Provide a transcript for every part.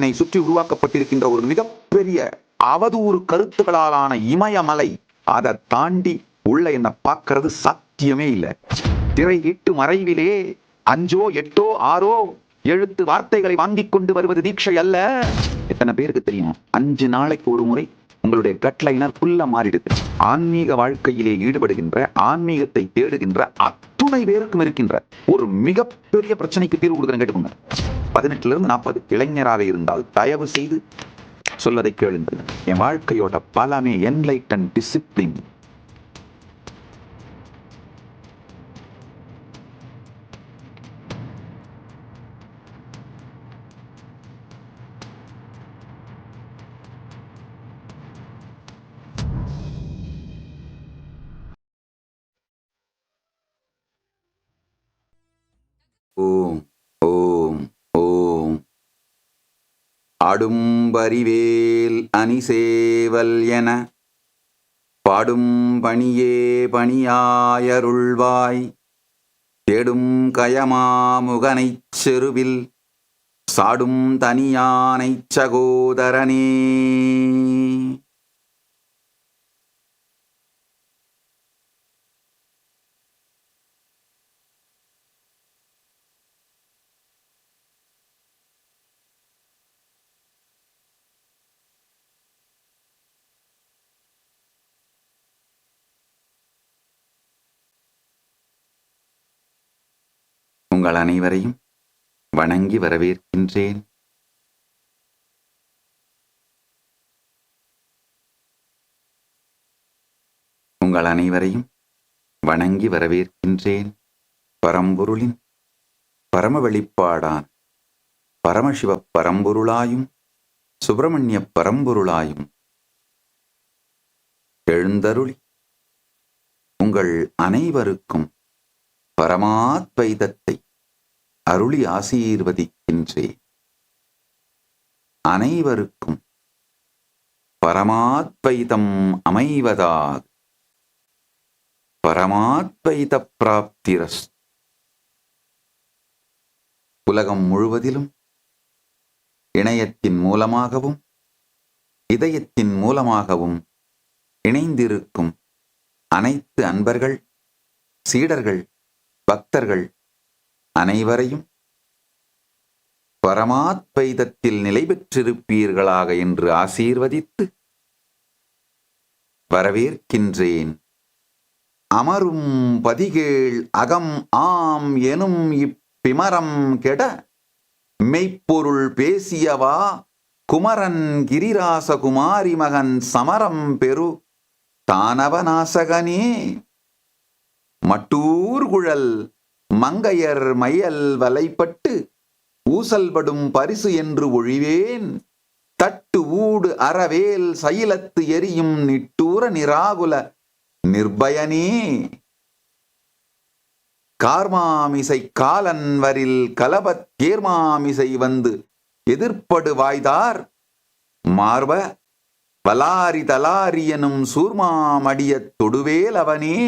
என்னை சுற்றி உருவாக்கப்பட்டிருக்கின்ற ஒரு மிகப்பெரிய அவதூறு கருத்துக்களாலான இமயமலை. அதை தாண்டி உள்ள என்ன பார்க்கறது சாத்தியமே இல்லை. திரை வீட்டு மறைவிலே 5ஓ 8ஓ 6ஓ எழுத்து வார்த்தைகளை வாங்கிக் கொண்டு வருவது தீட்சை அல்ல. எத்தனை பேருக்கு தெரியும் 5 நாளைக்கு ஒரு முறை உங்களுடைய கட்லைனர் ஃபுல்லா மாறிடுது. ஆன்மீக வாழ்க்கையிலே ஈடுபடுகின்ற, ஆன்மீகத்தை தேடுகின்ற அத்துணை பேருக்கும் இருக்கின்ற ஒரு மிகப்பெரிய பிரச்சனைக்கு தீர்வு கொடுக்குறேன். கேட்டுக்கோங்க. 18 இருந்து 40 இளைஞராக இருந்தால் தயவு செய்து சொல்வதை கேளுங்கள். என் வாழ்க்கையோட பலமே என்லைட்டன் டிசிப்ளின். ஓம் ஓம் ஓம். அடும்பரிவேல் அணிசேவல் என பாடும் பணியே பணியாயருள்வாய். தேடும் கயமாமுகனைச் செருவில் சாடும் தனியானைச் சகோதரனே. உங்கள் அனைவரையும் வணங்கி வரவேற்கின்றேன். உங்கள் அனைவரையும் வணங்கி வரவேற்கின்றேன். பரம்பொருளின் பரம வெளிப்பாடான் பரமசிவ பரம்பொருளாயும் சுப்பிரமணிய பரம்பொருளாயும் எழுந்தருளி உங்கள் அனைவருக்கும் பரமாத்வைதத்தை அருளி ஆசீர்வதிக்கின்றேன். அனைவருக்கும் பரமாத்வைதம் அமைவதாக. பரமாத்வைத பிராப்திரஸ்து. உலகம் முழுவதிலும் இணையத்தின் மூலமாகவும் இதயத்தின் மூலமாகவும் இணைந்திருக்கும் அனைத்து அன்பர்கள், சீடர்கள், பக்தர்கள் அனைவரையும் பரமாத்வைதத்தில் நிலை பெற்றிருப்பீர்களாக என்று ஆசீர்வதித்து வரவேற்கின்றேன். அமரும் பதிகேள் அகம் ஆம் எனும் இப்பிமரம் கெட மெய்ப்பொருள் பேசியவா குமரன் கிரிராசகுமாரி மகன் சமரம் பெரு தானவநாசகனே. மட்டூர்குழல் மங்கையர் மையல் வலைப்பட்டு ஊசல்படும் பரிசு என்று ஒழிவேன். தட்டு ஊடு அறவேல் சைலத்து எரியும் நிட்டூர நிராகுல நிர்பயனே. கார்மாமிசை காலன் வரில் கலபத் தேர்மாமிசை வந்து எதிர்ப்படு வாய்தார் மார்ப வலாரி தலாரி எனும் சூர்மாமடிய தொடுவேல் அவனே.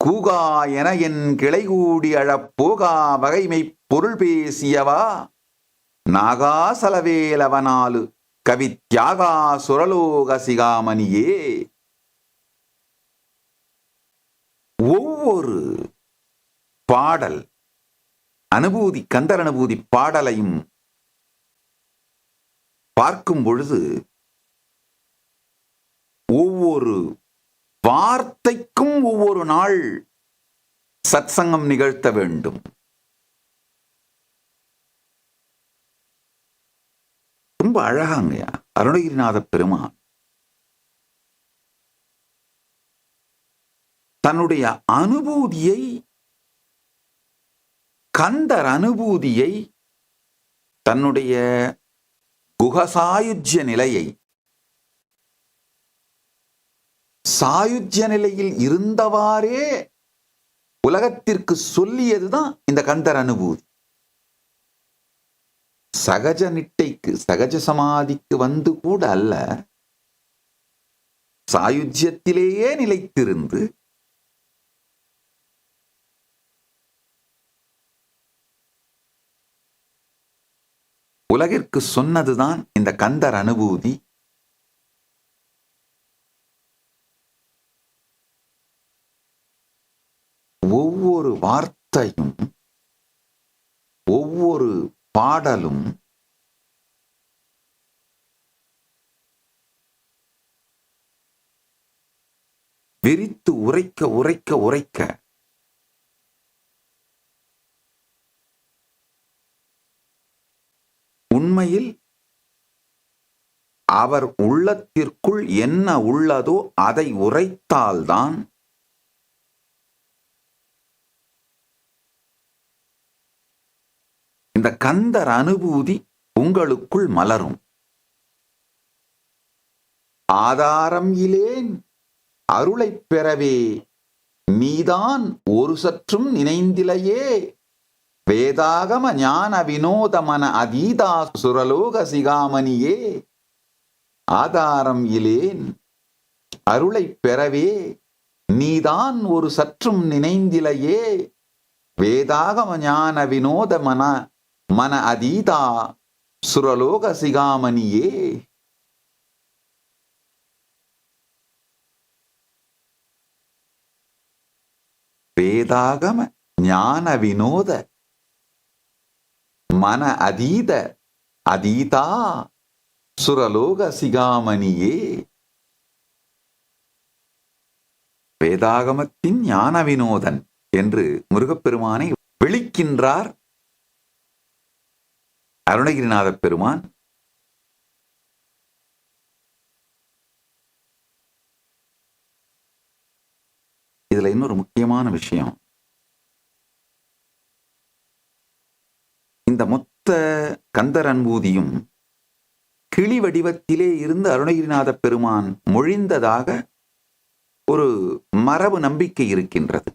கூகா என என் கிளைகூடி அழப்போகா வகைமை பொருள் பேசியவா நாகாசலவேலவனாலு கவி தியாகா சுரலோக சிகாமணியே. ஒவ்வொரு பாடல் அனுபூதி, கந்தர் அனுபூதி பாடலையும் பார்க்கும் பொழுது ஒவ்வொரு வார்த்தைக்கும் ஒவ்வொரு நாள் சத்சங்கம் நிகழ்த்த வேண்டும். ரொம்ப அழகாங்கயா அருணகிரிநாத பெருமான் தன்னுடைய அனுபூதியை, கந்தர் அனுபூதியை, தன்னுடைய குகசாயுஜ்ய நிலையை, சாயுஜ்ய நிலையில் இருந்தவாறே உலகத்திற்கு சொல்லியதுதான் இந்த கந்தர் அனுபூதி. சகஜ நிட்டைக்கு, சகஜ சமாதிக்கு வந்து கூட அல்ல, சாயுஜ்யத்திலேயே நிலைத்திருந்து உலகிற்கு சொன்னதுதான் இந்த கந்தர் அனுபூதி. ஒவ்வொரு வார்த்தையும், ஒவ்வொரு பாடலும் விரித்து உரைக்க உரைக்க உரைக்க உண்மையில் அவர் உள்ளத்திற்குள் என்ன உள்ளதோ அதை உரைத்தால்தான் இந்த கந்தர் அனுபூதி உங்களுக்குள் மலரும். ஆதாரம் இலேன் அருளைப் பெறவே நீதான் ஒரு சற்றும் நினைந்திலையே வேதாகம ஞான வினோதமன அதீதா சுரலோக சிகாமணியே. ஆதாரம் இலேன் அருளைப் பெறவே நீதான் ஒரு சற்றும் நினைந்திலையே வேதாகம ஞான வினோத மன அதீதா சுரலோக சிகாமணியே. வேதாகம ஞான வினோத மன அதீத அதீதா சுரலோக சிகாமணியே. வேதாகமத்தின் ஞான வினோதன் என்று முருகப்பெருமானை விழிக்கின்றார் அருணகிரிநாத பெருமான். இதுல இன்னொரு முக்கியமான விஷயம், இந்த மொத்த கந்தர் அனுபூதியும் கிளி வடிவத்திலே இருந்து அருணகிரிநாத பெருமான் மொழிந்ததாக ஒரு மரபு நம்பிக்கை இருக்கின்றது.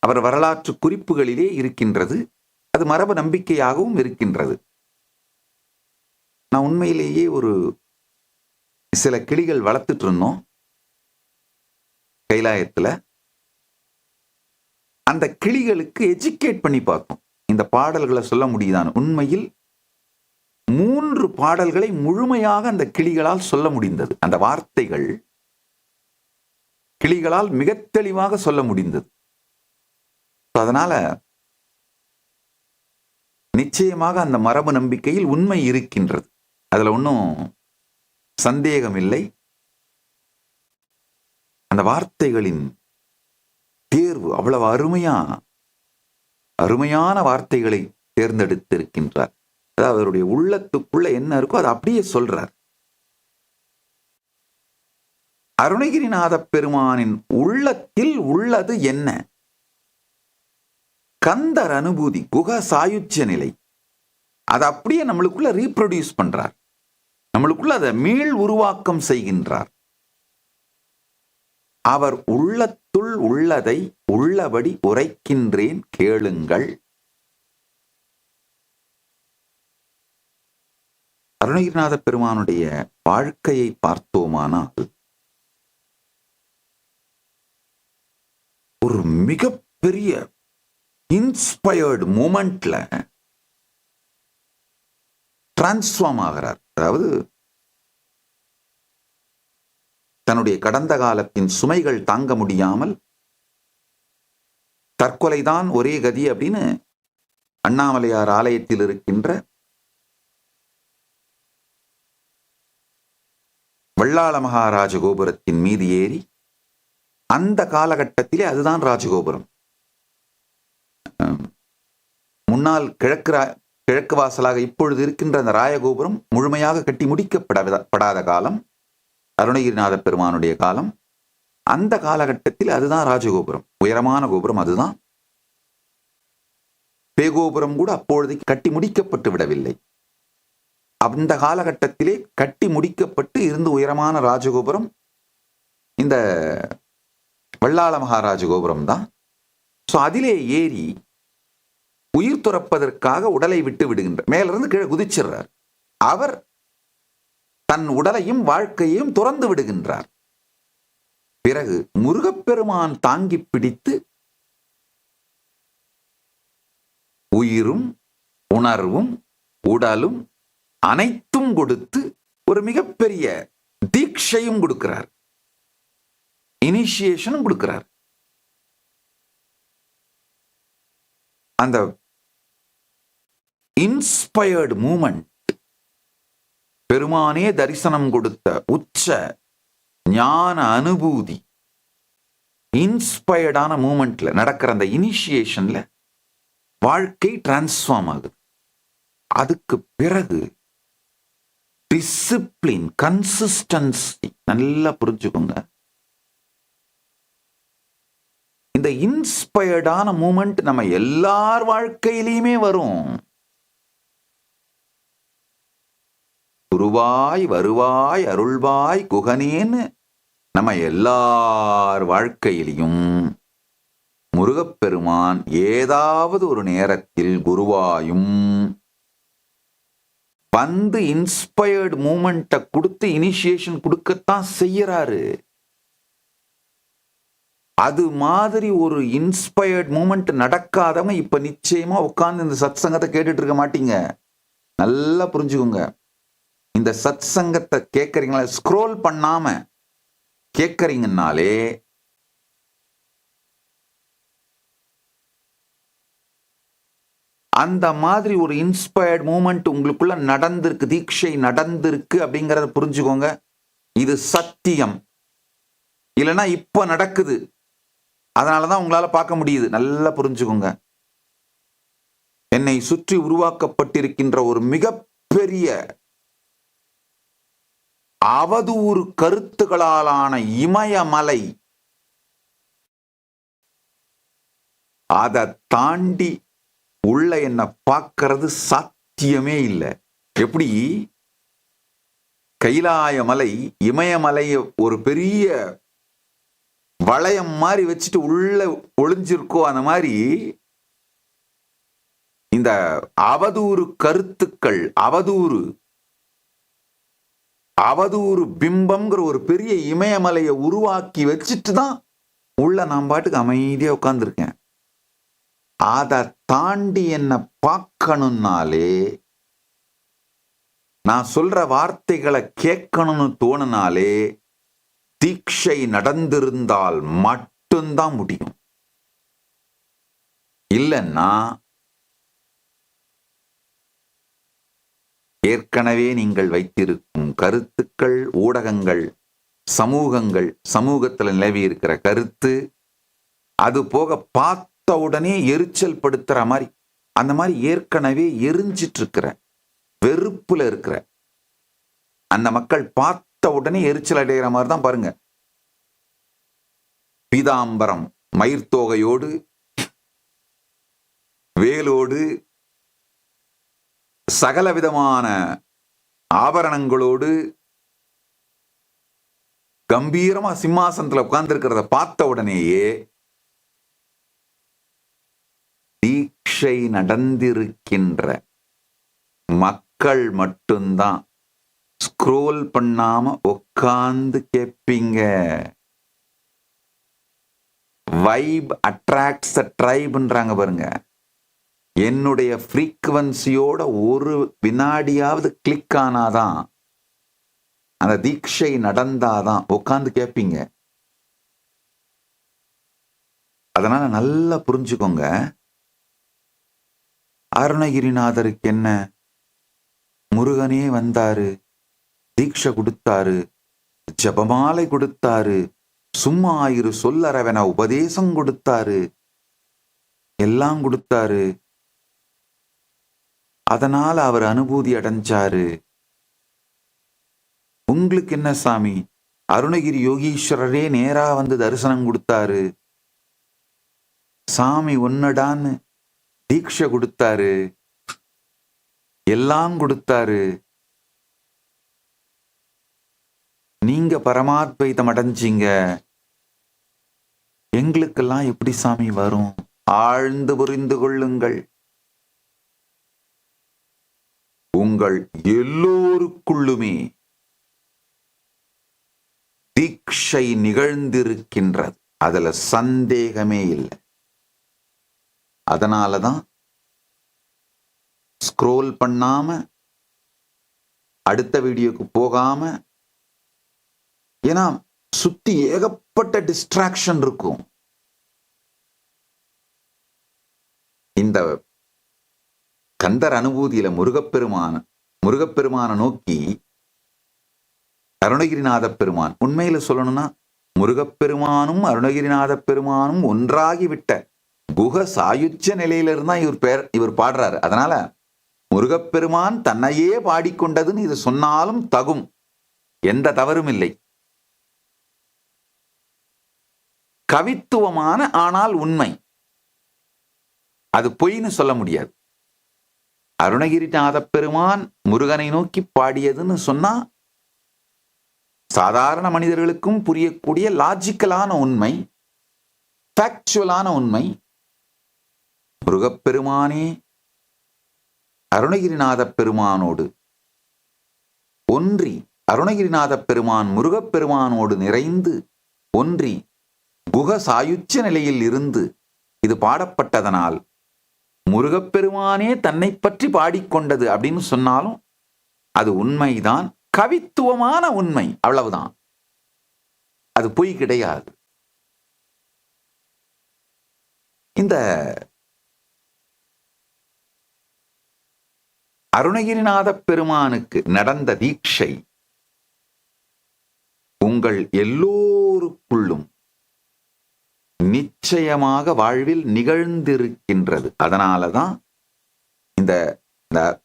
அவர் வரலாற்று குறிப்புகளிலே இருக்கின்றது. அது மரபு நம்பிக்கையாகவும் இருக்கின்றது. நான் உண்மையிலேயே ஒரு சில கிளிகள் வளர்த்துட்டு இருந்தோம் கைலாயத்துல. அந்த கிளிகளுக்கு எஜுகேட் பண்ணி பார்த்தோம், இந்த பாடல்களை சொல்ல முடியுதான். உண்மையில் 3 பாடல்களை முழுமையாக அந்த கிளிகளால் சொல்ல முடிந்தது. அந்த வார்த்தைகள் கிளிகளால் மிக தெளிவாக சொல்ல முடிந்தது. அதனால நிச்சயமாக அந்த மரபு நம்பிக்கையில் உண்மை இருக்கின்றது. அதுல ஒன்றும் சந்தேகம் இல்லை. அந்த வார்த்தைகளின் தேர்வு அவ்வளவு அருமையான வார்த்தைகளை தேர்ந்தெடுத்திருக்கின்றார். அதாவது அவருடைய உள்ளத்துக்குள்ள என்ன இருக்கோ அதை அப்படியே சொல்றார். அருணகிரிநாத பெருமானின் உள்ளத்தில் உள்ளது என்ன? கந்தர் அனுபூதி, குக சாயுச்சிய நிலை. அதை அப்படியே நம்மளுக்குள்ள ரீப்ரொடியூஸ் பண்றார், நம்மளுக்குள்ள அதை மீள் உருவாக்கம் செய்கின்றார். அவர் உள்ளத்துள் உள்ளதை உள்ளபடி உரைக்கின்றேன் கேளுங்கள். அருணகிரிநாத பெருமானுடைய வாழ்க்கையை பார்த்தோமானால் ஒரு மிகப்பெரிய இன்ஸ்பயர்டு மூமெண்ட்ல டிரான்ஸ்ஃபார்ம் ஆகிறார். அதாவது தன்னுடைய கடந்த காலத்தின் சுமைகள் தாங்க முடியாமல் தற்கொலைதான் ஒரே கதி அப்படின்னு அண்ணாமலையார் ஆலயத்தில் இருக்கின்ற வள்ளாள மகாராஜ கோபுரத்தின் மீது ஏறி, அந்த காலகட்டத்திலே அதுதான் ராஜகோபுரம். முன்னால் கிழக்கு வாசலாக இப்பொழுது இருக்கின்ற அந்த ராயகோபுரம் முழுமையாக கட்டி முடிக்கப்படாத காலம் அருணகிரிநாத பெருமானுடைய காலம். அந்த காலகட்டத்தில் அதுதான் ராஜகோபுரம், உயரமான கோபுரம் அதுதான். பேகோபுரம் கூட அப்பொழுது கட்டி முடிக்கப்பட்டு விடவில்லை. அந்த காலகட்டத்திலே கட்டி முடிக்கப்பட்டு இருந்து உயரமான ராஜகோபுரம் இந்த வள்ளாள மகாராஜ கோபுரம் தான். ஸோ அதிலே ஏறி உயிர் துறப்பதற்காக உடலை விட்டு விடுகின்ற, மேலிருந்து கீழே குதிச்சிடுறார். அவர் தன் உடலையும் வாழ்க்கையையும் துறந்து விடுகின்றார். பிறகு முருகப்பெருமான் தாங்கி பிடித்து உயிரும் உணர்வும் உடலும் அனைத்தும் கொடுத்து ஒரு மிகப்பெரிய தீட்சையும் கொடுக்கிறார், இனிஷியேஷனும் கொடுக்கிறார். அந்த இன்ஸ்பயர்டு மூமெண்ட், பெருமானே தரிசனம் கொடுத்த உச்ச ஞான அனுபூதி, இன்ஸ்பயர்டான மூமெண்ட்ல நடக்கிற அந்த இனிஷியேஷன்ல வாழ்க்கை டிரான்ஸ்ஃபார்ம் ஆகுது. அதுக்கு பிறகு டிசிப்ளின், கன்சிஸ்டன்சி, நல்லா புரிஞ்சுக்கோங்க. இந்த இன்ஸ்பயர்டான மூமெண்ட் நம்ம எல்லார் வாழ்க்கையிலையுமே வரும். குருவாய் வருவாய் அருள்வாய் குகனேன்னு நம்ம எல்லார் வாழ்க்கையிலையும் முருகப்பெருமான் ஏதாவது ஒரு நேரத்தில் குருவாயும் வந்து இன்ஸ்பயர்டு மூமெண்ட்டை கொடுத்து இனிஷியேஷன் கொடுக்கத்தான் செய்யறாரு. அது மாதிரி ஒரு இன்ஸ்பயர்ட் மூமெண்ட் நடக்காதவங்க இப்ப நிச்சயமா உட்கார்ந்து இந்த சத் சங்கத்தை கேட்டுட்டு இருக்க மாட்டீங்க. நல்லா புரிஞ்சுக்கோங்க. இந்த சத் சங்கத்தை கேட்கறீங்களா, ஸ்க்ரோல் பண்ணாம கேட்கறீங்கன்னாலே அந்த மாதிரி ஒரு இன்ஸ்பயர்ட் மூமெண்ட் உங்களுக்குள்ள நடந்திருக்கு, தீட்சை நடந்திருக்கு அப்படிங்கறத புரிஞ்சுக்கோங்க. இது சத்தியம். இல்லைன்னா இப்ப நடக்குது, அதனாலதான் உங்களால பார்க்க முடியுது. நல்லா புரிஞ்சுக்கோங்க. என்னை சுற்றி உருவாக்கப்பட்டிருக்கின்ற ஒரு மிகப்பெரிய அவதூறு கருத்துக்களாலான இமயமலை, அதை தாண்டி உள்ள என்ன பார்க்கறது சாத்தியமே இல்லை. எப்படி கைலாய மலை இமயமலைய ஒரு பெரிய வளையம் மாதிரி வச்சுட்டு உள்ள ஒளிஞ்சிருக்கோ, அந்த மாதிரி இந்த அவதூறு கருத்துக்கள், அவதூறு பிம்பம்ங்கிற ஒரு பெரிய இமயமலையை உருவாக்கி வச்சுட்டு தான் உள்ள நான் பாட்டுக்கு அமைதியா உட்கார்ந்துருக்கேன். அதை தாண்டி என்ன பார்க்கணும்னாலே, நான் சொல்ற வார்த்தைகளை கேட்கணும்னு தோணுனாலே தீட்சை நடந்திருந்தால் மட்டும்தான் முடியும். இல்லைன்னா ஏற்கனவே நீங்கள் வைத்திருக்கும் கருத்துக்கள், ஊடகங்கள், சமூகங்கள், சமூகத்தில் நிலவி இருக்கிற கருத்து, அது போக பார்த்த உடனே எரிச்சல் படுத்துற மாதிரி, அந்த மாதிரி ஏற்கனவே எரிஞ்சிட்டு இருக்கிற, வெறுப்புல இருக்கிற அந்த மக்கள் பார்த்த உடனே எரிச்சல் அடைகிற மாதிரி தான் பாருங்க. பீதாம்பரம் மயிர்த்தோகையோடு, வேலோடு, சகல விதமான ஆபரணங்களோடு கம்பீரமா சிம்மாசனத்துல உட்கார்ந்து இருக்கிறத பார்த்த உடனேயே தீட்சை நடந்திருக்கின்ற மக்கள் மட்டும்தான் ஸ்க்ரோல் பண்ணாம உட்கார்ந்து கேட்பீங்க. வைப் அட்ராக்ட்ஸ் த ட்ரைப்ன்றாங்க பாருங்க. என்னுடைய ஃப்ரீக்வன்சியோட ஒரு வினாடியாவது கிளிக் ஆனாதான், அந்த தீட்சை நடந்தாதான் உட்கார்ந்து கேட்பீங்க. அதனால நல்லா புரிஞ்சுக்கோங்க. அருணகிரிநாதருக்கு என்ன, முருகனே வந்தாரு, தீட்சை கொடுத்தாரு, ஜபமாலை கொடுத்தாரு, சும்மா ஆயிரு சொல்லறவன உபதேசம் கொடுத்தாரு, எல்லாம் கொடுத்தாரு. அதனால அவர் அனுபூதி அடைஞ்சாரு. உங்களுக்கு என்ன சாமி, அருணகிரி யோகீஸ்வரரே நேரா வந்து தரிசனம் கொடுத்தாரு, சாமி ஒன்னடான்னு தீட்சை கொடுத்தாரு, எல்லாம் கொடுத்தாரு, நீங்க பரமாத்வைதம் அடைஞ்சீங்க, எங்களுக்கெல்லாம் எப்படி சாமி வரும்? ஆழ்ந்து புரிந்து கொள்ளுங்கள். உங்கள் எல்லோருக்குள்ளுமே தீட்சை நிகழ்ந்திருக்கின்றது, அதுல சந்தேகமே இல்லை. அதனாலதான் ஸ்க்ரோல் பண்ணாம அடுத்த வீடியோக்கு போகாம, ஏன்னா சுத்தி ஏகப்பட்ட டிஸ்ட்ராக்ஷன் இருக்கும். இந்த கந்தர் அனுபூதியில முருகப்பெருமான நோக்கி அருணகிரிநாத பெருமான், உண்மையில சொல்லணும்னா முருகப்பெருமானும் அருணகிரிநாத பெருமானும் ஒன்றாகிவிட்ட குக சாயுச்ச நிலையிலிருந்தா இவர் பாடுறாரு. அதனால முருகப்பெருமான் தன்னையே பாடிக்கொண்டதுன்னு இது சொன்னாலும் தகும், எந்த தவறும் இல்லை. கவித்துவமான ஆனால் உண்மை, அது பொய்ன்னு சொல்ல முடியாது. அருணகிரிநாத பெருமான் முருகனை நோக்கி பாடியதுன்னு சொன்னா சாதாரண மனிதர்களுக்கும் புரியக்கூடிய லாஜிக்கலான உண்மை, ஃபேக்சுவலான உண்மை. முருகப்பெருமானே அருணகிரிநாத பெருமானோடு ஒன்றி, அருணகிரிநாத பெருமான் முருகப்பெருமானோடு நிறைந்து ஒன்றி குக சாயுச்ச நிலையில் இருந்து இது பாடப்பட்டதனால் முருகப்பெருமானே தன்னை பற்றி பாடிக்கொண்டது அப்படின்னு சொன்னாலும் அது உண்மைதான், கவித்துவமான உண்மை, அவ்வளவுதான். அது பொய் கிடையாது. இந்த அருணகிரிநாத பெருமானுக்கு நடந்த தீட்சை உங்கள் எல்லோருக்குள்ளும் நிச்சயமாக வாழ்வில் நிகழ்ந்திருக்கின்றது. அதனாலதான் இந்த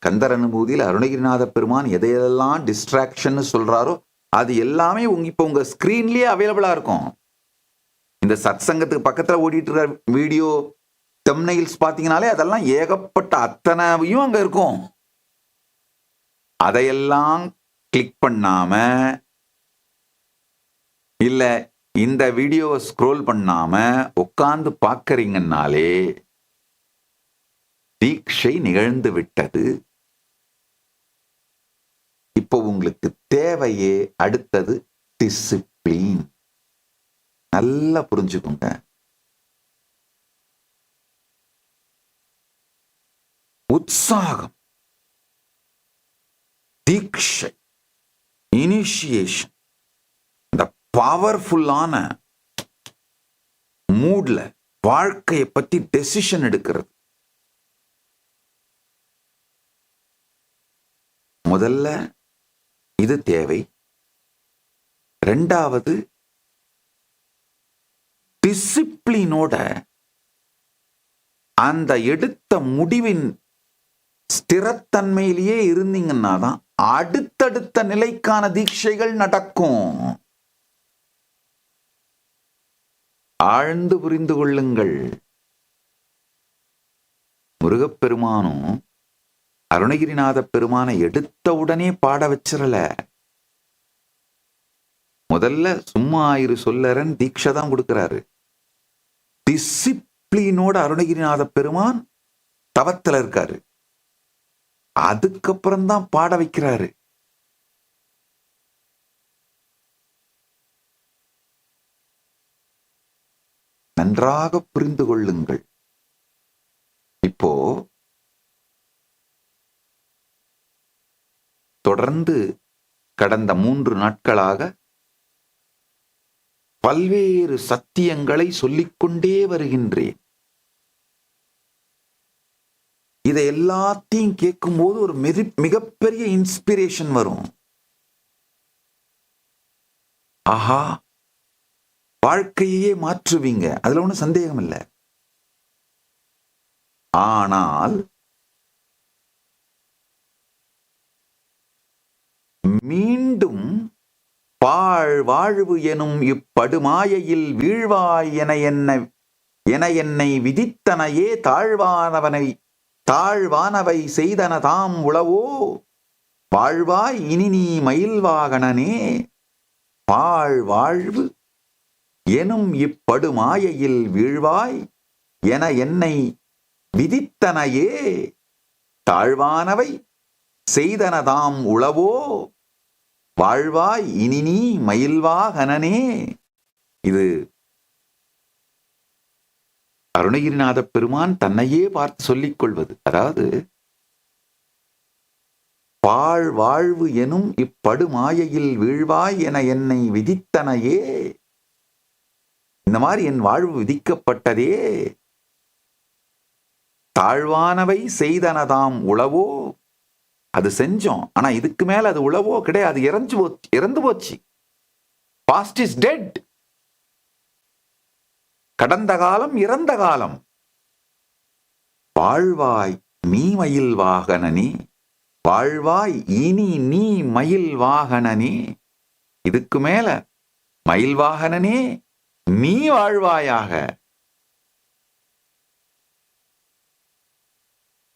கந்தர் அனுபூதியில் அருணகிரிநாத பெருமான் எதையெல்லாம் டிஸ்ட்ராக்ஷன் சொல்றாரோ அது எல்லாமே இப்ப உங்க ஸ்கிரீன்லயே அவைலபிளா இருக்கும். இந்த சத் சங்கத்துக்கு பக்கத்துல ஓடிட்டு இருக்க வீடியோ தம்ப்நெயில்ஸ் பாத்தீங்கன்னாலே அதெல்லாம் ஏகப்பட்ட அத்தனையும் அங்க இருக்கும். அதையெல்லாம் கிளிக் பண்ணாம, இல்ல இந்த வீடியோவை ஸ்க்ரோல் பண்ணாம உட்கார்ந்து பார்க்கறீங்கன்னாலே தீட்சை நிகழ்ந்து விட்டது. இப்போ உங்களுக்கு தேவையே அடுத்தது டிசிப்ளின். நல்லா புரிஞ்சுக்கோங்க. உற்சாகம், தீட்சை, இனிஷியேஷன், இந்த பவர்ஃபுல்லான மூட்ல வாழ்க்கையை பத்தி டெசிஷன் எடுக்கிறது. முதல்ல இது தேவை. ரெண்டாவது, டிசிப்ளினோட அந்த எடுத்த முடிவின் ஸ்திரத்தன்மையிலேயே இருந்தீங்கன்னா தான் அடுத்தடுத்த நிலைக்கான தீட்சைகள் நடக்கும். ஆழ்ந்து புரிந்து கொள்ளுங்கள். முருகப்பெருமானும் அருணகிரிநாத பெருமானை எடுத்த உடனே பாட வச்சிடல. முதல்ல சும்மா ஆயிரு சொல்லறன் தீட்சை தான் கொடுக்கிறாரு. டிசிப்ளினோட அருணகிரிநாத பெருமான் தவத்துல இருக்காரு. அதுக்கப்புறம் தான் பாட வைக்கிறாரு. நன்றாக புரிந்து கொள்ளுங்கள். இப்போ தொடர்ந்து கடந்த 3 நாட்களாக பல்வேறு சத்தியங்களை சொல்லிக்கொண்டே வருகின்றேன். இதை எல்லாத்தையும் கேட்கும்போது ஒரு மிகப்பெரிய இன்ஸ்பிரேஷன் வரும். ஆஹா, வாழ்க்கையே மாற்றுவீங்க, அதுல ஒன்றும் சந்தேகம் இல்லை. ஆனால் மீண்டும் வாழ்வு எனும் இப்படுமாயையில் வீழ்வாய் என என்னை விதித்தனையே தாழ்வானவை செய்தன தாம் உளவோ வாழ்வாய் இனி நீ மயில்வாகனனே வாழ்வு எனும் இப்படுமாயையில் வீழ்வாய் என என்னை விதித்தனையே தாழ்வானவை செய்தனதாம் உளவோ வாழ்வாய் இனி நீ மயில்வாகனனே. இது அருணகிரிநாத பெருமான் தன்னையே பார்த்து சொல்லிக் கொள்வது. அதாவது பாழ் வாழ்வு எனும் இப்படுமாயையில் வீழ்வாய் என என்னை விதித்தனையே. இந்த மாதிரி என் வாழ்வு விதிக்கப்பட்டதே. தாழ்வானவை செய்தனதாம் உளவோ. அது செஞ்சோம், ஆனா இதுக்கு மேல அது உளவோ கிடையாது. இறந்து போச்சு. Past is dead. கடந்த காலம் இறந்த காலம். வாழ்வாய் நீ மயில் வாகனனே, வாழ்வாய் இனி நீ மயில் வாகனனே. இதுக்கு மேல மயில் வாகனனே நீ வாழ்வாயாக.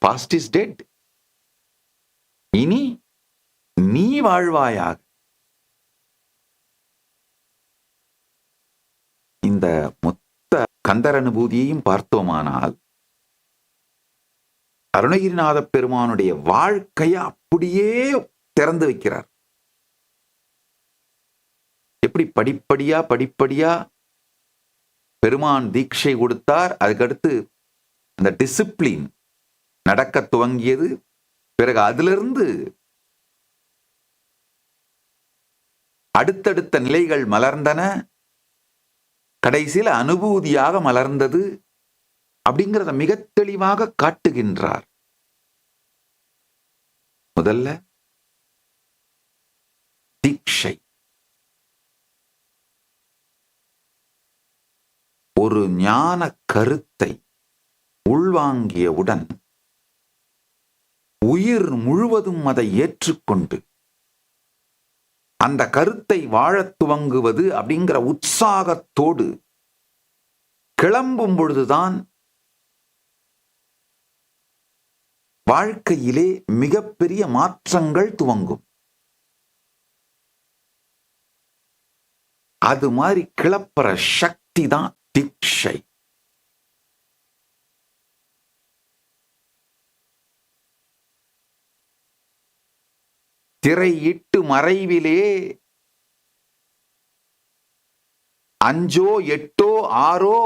Past is dead. இனி நீ வாழ்வாயாக. இந்த மொத்த கந்தர் அனுபூதியையும் பார்த்தோமானால் அருணகிரிநாத பெருமானுடைய வாழ்க்கையை அப்படியே திறந்து வைக்கிறார். எப்படி படிப்படியா பெருமான் தீட்சை கொடுத்தார். அதுக்கடுத்து அந்த டிசிப்ளின் நடக்க துவங்கியது. பிறகு அதிலிருந்து அடுத்தடுத்த நிலைகள் மலர்ந்தன. கடைசியில் அனுபூதியாக மலர்ந்தது அப்படிங்கிறத மிக தெளிவாக காட்டுகின்றார். முதல்ல தீட்சை. ஒரு ஞான கருத்தை உள்வாங்கியவுடன் உயிர் முழுவதும் அதை ஏற்றுக்கொண்டு அந்த கருத்தை வாழத் துவங்குவது அப்படிங்கிற உற்சாகத்தோடு கிளம்பும் பொழுதுதான் வாழ்க்கையிலே மிகப்பெரிய மாற்றங்கள் துவங்கும். அது மாதிரி கிளப்புற சக்தி தான் தீட்சை. திரையிட்டு மறைவிலே 5 8 6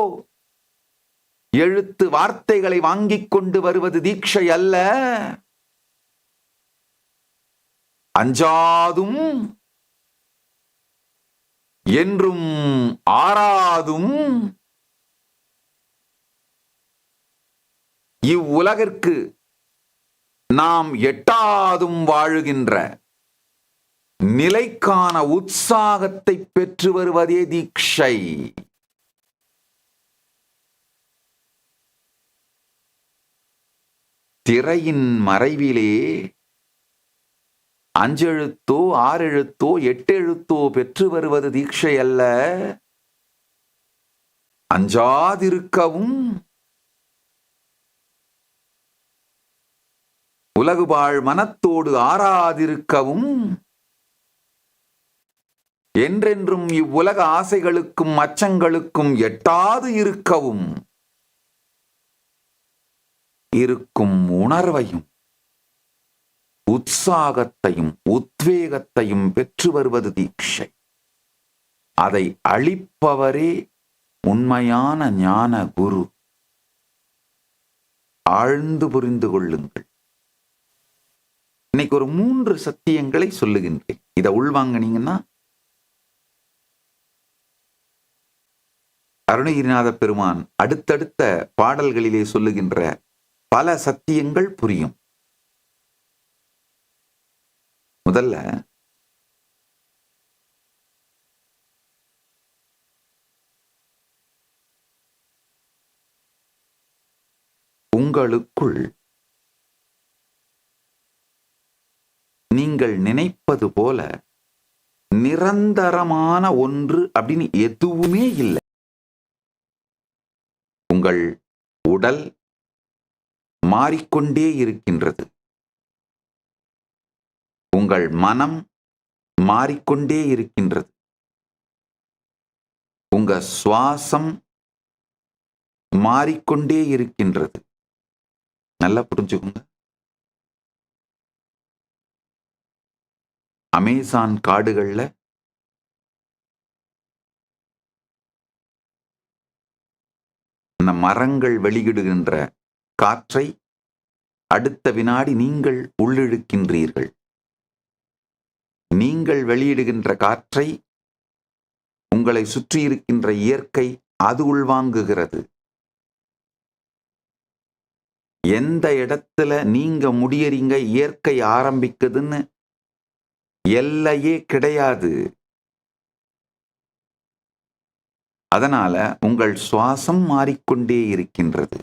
எழுத்து வார்த்தைகளை வாங்கிக் கொண்டு வருவது தீட்சை அல்ல. அஞ்சாதும் என்றும் ஆறாதும் இவ்வுலகிற்கு நாம் எட்டாதும் வாழுகின்ற நிலைக்கான உற்சாகத்தை பெற்று வருவதே தீட்சை. திரையின் மறைவிலே 5 எழுத்தோ 6 எழுத்தோ 8 எழுத்தோ பெற்று வருவது தீட்சை அல்ல. அஞ்சாதிருக்கவும் உலகுபாழ் மனத்தோடு ஆறாதிருக்கவும் என்றென்றும் இவ்வுலக ஆசைகளுக்கும் அச்சங்களுக்கும் எட்டாது இருக்கவும் இருக்கும் உணர்வையும் உற்சாகத்தையும் உத்வேகத்தையும் பெற்று வருவது தீட்சை. அதை அளிப்பவரே உண்மையான ஞான குரு. ஆழ்ந்து புரிந்து கொள்ளுங்கள். இன்னைக்கு ஒரு 3 சத்தியங்களை சொல்லுகின்றேன். இதை உள்வாங்கினீங்கன்னா அருணகிரிநாத பெருமான் அடுத்தடுத்த பாடல்களிலே சொல்லுகின்ற பல சத்தியங்கள் புரியும். முதல்ல உங்களுக்குள் நீங்கள் நினைப்பது போல நிரந்தரமான ஒன்று அப்படின்னு எதுவுமே இல்லை. உங்கள் உடல் மாறிக்கொண்டே இருக்கின்றது. உங்கள் மனம் மாறிக்கொண்டே இருக்கின்றது. உங்க சுவாசம் மாறிக்கொண்டே இருக்கின்றது. நல்லா புரிஞ்சுக்கோங்க. அமேசான் காடுகள்ல அந்த மரங்கள் வெளியிடுகின்ற காற்றை அடுத்த வினாடி நீங்கள் உள்ளிழுக்கின்றீர்கள். நீங்கள் வெளியிடுகின்ற காற்றை உங்களை சுற்றி இருக்கின்ற இயற்கை அது உள்வாங்குகிறது. எந்த இடத்துல நீங்க முடியறீங்க, இயற்கை ஆரம்பிக்குதுன்னு எல்லையே கிடையாது. அதனால உங்கள் சுவாசம் மாறிக்கொண்டே இருக்கின்றது.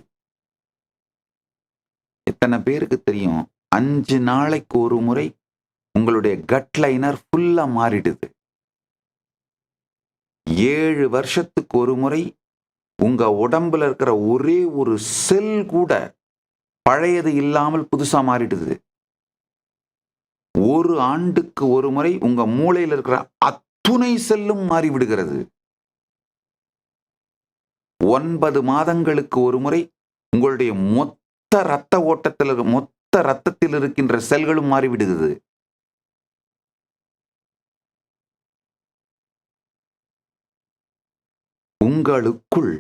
எத்தனை பேருக்கு தெரியும், 5 நாளைக்கு ஒரு முறை உங்களுடைய கட் லைனர் ஃபுல்லா மாறிடுது. 7 வருஷத்துக்கு ஒரு முறை உங்க உடம்புல இருக்கிற ஒரே ஒரு செல் கூட பழையது இல்லாமல் புதுசா மாறிடுது. 1 ஆண்டுக்கு ஒரு முறை உங்க மூளையில் இருக்கிற அத்துணை செல்லும் மாறிவிடுகிறது. 9 மாதங்களுக்கு ஒரு முறை உங்களுடைய மொத்த ரத்தத்தில் இருக்கின்ற செல்களும் மாறிவிடுகிறது. உங்களுக்குள்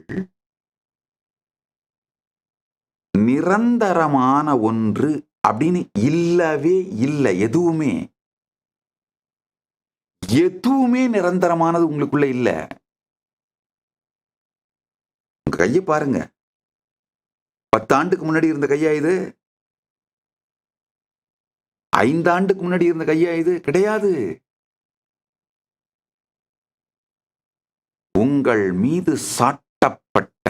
நிரந்தரமான ஒன்று அப்படின்னு இல்லவே இல்லை. எதுவுமே நிரந்தரமானது உங்களுக்குள்ள இல்ல. உங்க கையை பாருங்க. 10 ஆண்டுக்கு முன்னாடி இருந்த கையா இது? 5 ஆண்டுக்கு முன்னாடி இருந்த கையா இது? கிடையாது. உங்கள் மீது சாட்டப்பட்ட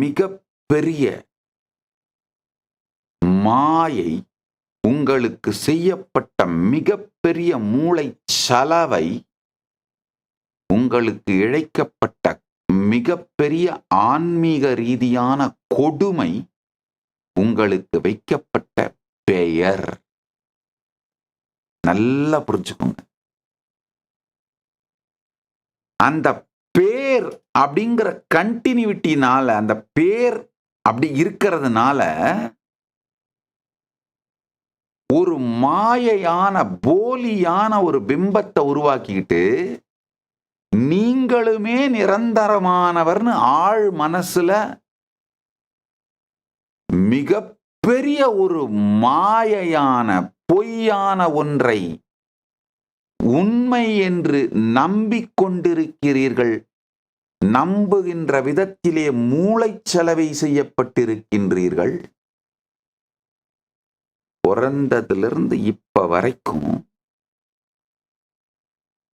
மிகப்பெரிய மாயை, உங்களுக்கு செய்யப்பட்ட மிகப்பெரிய மூளை சலவை, உங்களுக்கு இழைக்கப்பட்ட மிகப்பெரிய ஆன்மீக ரீதியான கொடுமை, உங்களுக்கு வைக்கப்பட்ட பெயர். நல்லா புரிஞ்சுக்கோங்க. அந்த பேர் அப்படிங்கிற கண்டினியூட்டினால, அந்த பேர் அப்படி இருக்கிறதுனால ஒரு மாயையான போலியான ஒரு பிம்பத்தை உருவாக்கிக்கிட்டு நீங்களுமே நிரந்தரமானவர்னு ஆழ் மனசுல மிகப்பெரிய ஒரு மாயையான பொய்யான ஒன்றை உண்மை என்று நம்பிக்கொண்டிருக்கிறீர்கள். நம்புகின்ற விதத்திலே மூளைச்சலவை செய்யப்பட்டிருக்கின்றீர்கள். பிறந்ததிலிருந்து இப்ப வரைக்கும்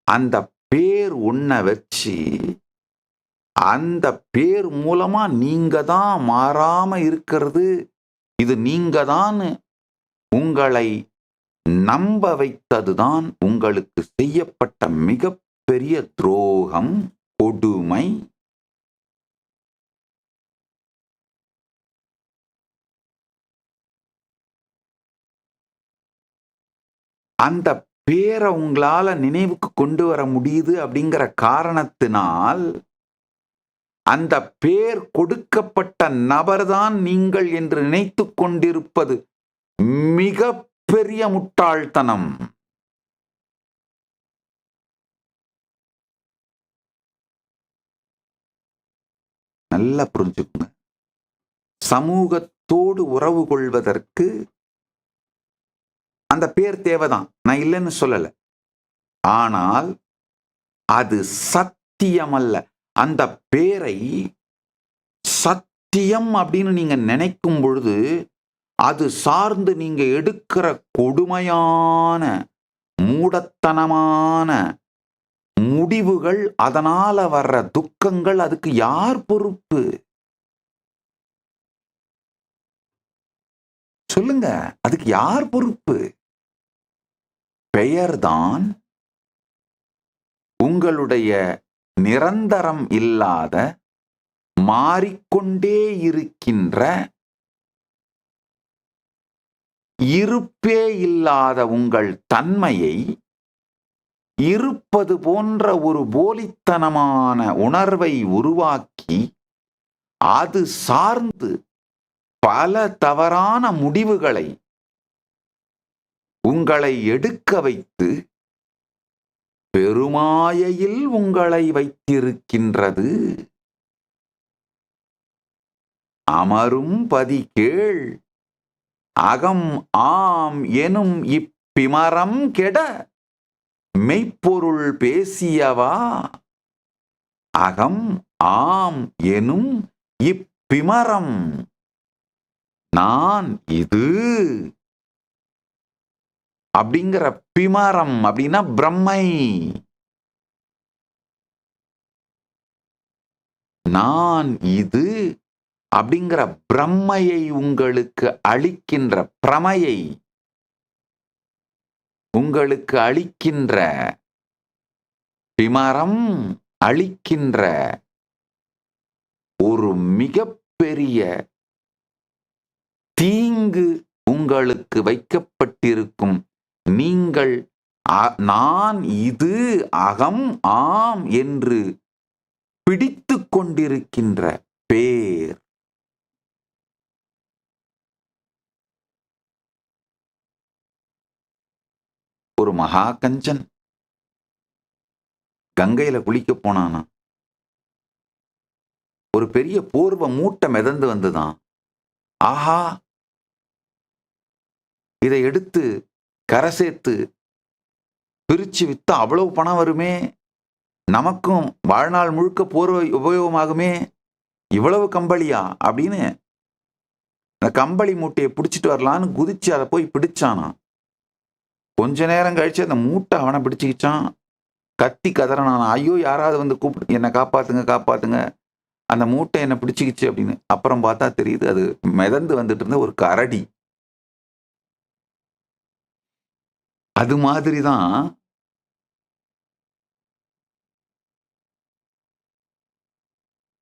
அந்த பேர் உன்னை வச்சு, அந்த பேர் மூலமா நீங்க தான் மாறாம இருக்கிறது, இது நீங்க தான் உங்களை நம்ப வைத்ததுதான் உங்களுக்கு செய்யப்பட்ட மிகப்பெரிய துரோகம், கொடுமை. அந்த பேரை உங்களால நினைவுக்கு கொண்டு வர முடியுது அப்படிங்கிற காரணத்தினால் அந்த பேர் கொடுக்கப்பட்ட நபர்தான் நீங்கள் என்று நினைத்து கொண்டிருப்பது மிக பெரிய முட்டாள்தனம். நல்லா புரிஞ்சுக்கோங்க. சமூகத்தோடு உறவு கொள்வதற்கு அந்த பேர் தேவைதான், நான் இல்லைன்னு சொல்லல. ஆனால் அது சத்தியம் அல்ல. அந்த பேரை சத்தியம் அப்படின்னு நீங்க நினைக்கும் பொழுது அது சார்ந்து நீங்க எடுக்கிற கொடுமையான மூடத்தனமான முடிவுகள், அதனால வர்ற துக்கங்கள், அதுக்கு யார் பொறுப்பு? சொல்லுங்க, அதுக்கு யார் பொறுப்பு? பெயர்தான் உங்களுடைய நிரந்தரம் இல்லாத, மாறிக்கொண்டே இருக்கின்ற, இருப்பே இல்லாத உங்கள் தன்மையை இருப்பது போன்ற ஒரு போலித்தனமான உணர்வை உருவாக்கி அது சார்ந்து பல தவறான முடிவுகளை உங்களை எடுக்க வைத்து பெருமாயையில் உங்களை வைத்திருக்கின்றது. அமரும் பதி கேள், அகம் ஆம் எனும் பிமரம் கெட மெய்ப்பொருள் பேசியவா அகம் ஆம் எனும் இப்பிமரம் நான் இது அப்படிங்கிற பிமரம் அப்படின்னா பிரம்மை. நான் இது அப்படிங்கிற பிரம்மையை உங்களுக்கு அளிக்கின்ற, பிரமையை உங்களுக்கு அளிக்கின்ற, பிமரம் அளிக்கின்ற ஒரு மிகப்பெரிய தீங்கு உங்களுக்கு வைக்கப்பட்டிருக்கும். நீங்கள் நான் இது அகம் ஆம் என்று பிடித்து கொண்டிருக்கின்ற பேர். ஒரு மகா கஞ்சன் கங்கையில குளிக்க போனானா, ஒரு பெரிய போர்வ மூட்டை மிதந்து வந்துதான். ஆஹா, இதை எடுத்து கரை சேர்த்து பிரிச்சு வித்தா அவ்வளவு பணம் வருமே, நமக்கும் வாழ்நாள் முழுக்க போர்வை உபயோகமாகுமே, இவ்வளவு கம்பளியா அப்படின்னு அந்த கம்பளி மூட்டையை பிடிச்சிட்டு வரலான்னு குதிச்சு அதை போய் பிடிச்சானா. கொஞ்ச நேரம் கழிச்சு அந்த மூட்டை அவனை பிடிச்சிக்கிச்சான். கத்தி கதறானா, ஐயோ யாராவது வந்து கூப்பிட்டு என்னை காப்பாத்துங்க காப்பாத்துங்க, அந்த மூட்டை என்னை பிடிச்சிக்கிச்சு அப்படின்னு. அப்புறம் பார்த்தா தெரியுது அது மிதந்து வந்துட்டு இருந்த ஒரு கரடி. அது மாதிரிதான்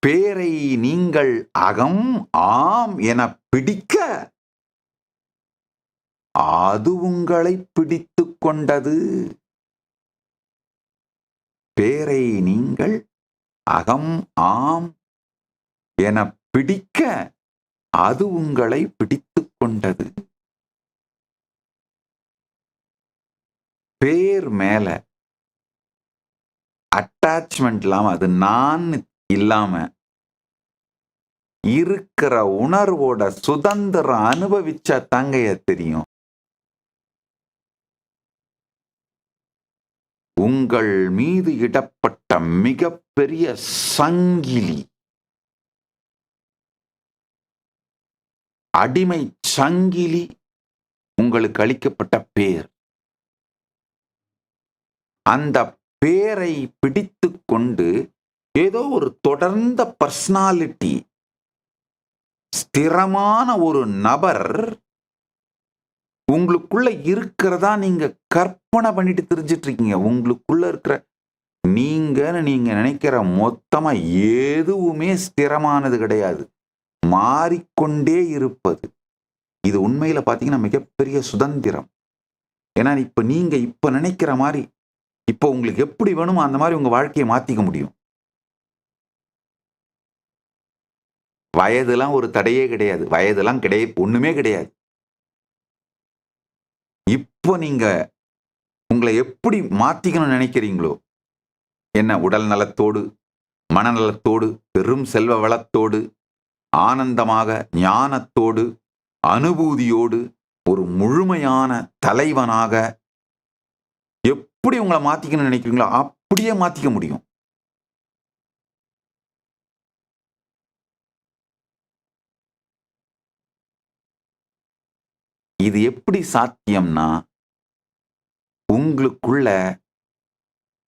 பேரை நீங்கள் அகம் ஆம் என பிடிக்க அது உங்களை பிடித்து கொண்டது. பேரை நீங்கள் அகம் ஆம் என பிடிக்க அது உங்களை பிடித்து கொண்டது. பேர் மேல அட்டாச்மெண்ட் இல்லாம, அது நான் இல்லாம இருக்கிற உணர்வோட சுதந்திரம் அனுபவிச்சா தாங்க தெரியும். உங்கள் மீது இடப்பட்ட மிகப்பெரிய சங்கிலி, அடிமை சங்கிலி உங்களுக்கு அளிக்கப்பட்ட பேர். அந்த பேரை பிடித்து கொண்டு ஏதோ ஒரு தொடர்ந்த பர்சனாலிட்டி, ஸ்திரமான ஒரு நபர் உங்களுக்குள்ள இருக்கிறதா நீங்க கற்பனை பண்ணிட்டு தெரிஞ்சிட்டு இருக்கீங்க. உங்களுக்குள்ள இருக்கிற நீங்க நினைக்கிற மொத்தமா எதுவுமே ஸ்திரமானது கிடையாது, மாறிக்கொண்டே இருப்பது. இது உண்மையில பாத்தீங்கன்னா மிகப்பெரிய சுதந்திரம். ஏன்னா நீங்க இப்ப நினைக்கிற மாதிரி இப்ப உங்களுக்கு எப்படி வேணுமோ அந்த மாதிரி உங்க வாழ்க்கையை மாத்திக்க முடியும். வயதுலாம் ஒரு தடையே கிடையாது, வயதுலாம் ஒண்ணுமே கிடையாது. இப்போ நீங்க உங்களை எப்படி மாத்திக்கணும்னு நினைக்கிறீங்களோ, என்ன உடல் நலத்தோடு, மனநலத்தோடு, பெரும் செல்வ வளத்தோடு, ஆனந்தமாக, ஞானத்தோடு, அனுபூதியோடு, ஒரு முழுமையான தலைவனாக எப்படி உங்களை மாத்திக்கணும்னு நினைக்கிறீங்களோ அப்படியே மாத்திக்க முடியும். இது எப்படி சாத்தியம்னா, உங்களுக்குள்ள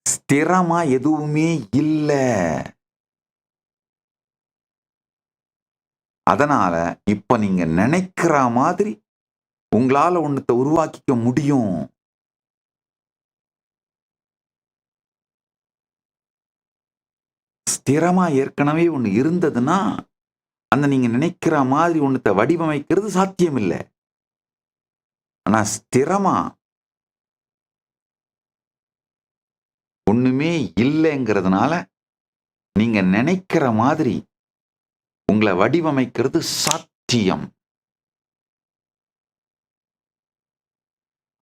ஸ்திரமா எதுவுமே இல்லை. அதனால இப்ப நீங்க நினைக்கிற மாதிரி உங்களால ஒண்ணத்தை உருவாக்கிக்க முடியும். ஸ்திரமா ஏற்கனவே ஒண்ணு இருந்ததுன்னா அந்த நீங்க நினைக்கிற மாதிரி ஒண்ணத்தை வடிவமைக்கிறது சாத்தியம் இல்லை. ஆனா ஸ்திரமா ஒண்ணுமே இல்லைங்கிறதுனால நீங்க நினைக்கிற மாதிரி உங்களை வடிவமைக்கிறது சாத்தியம்.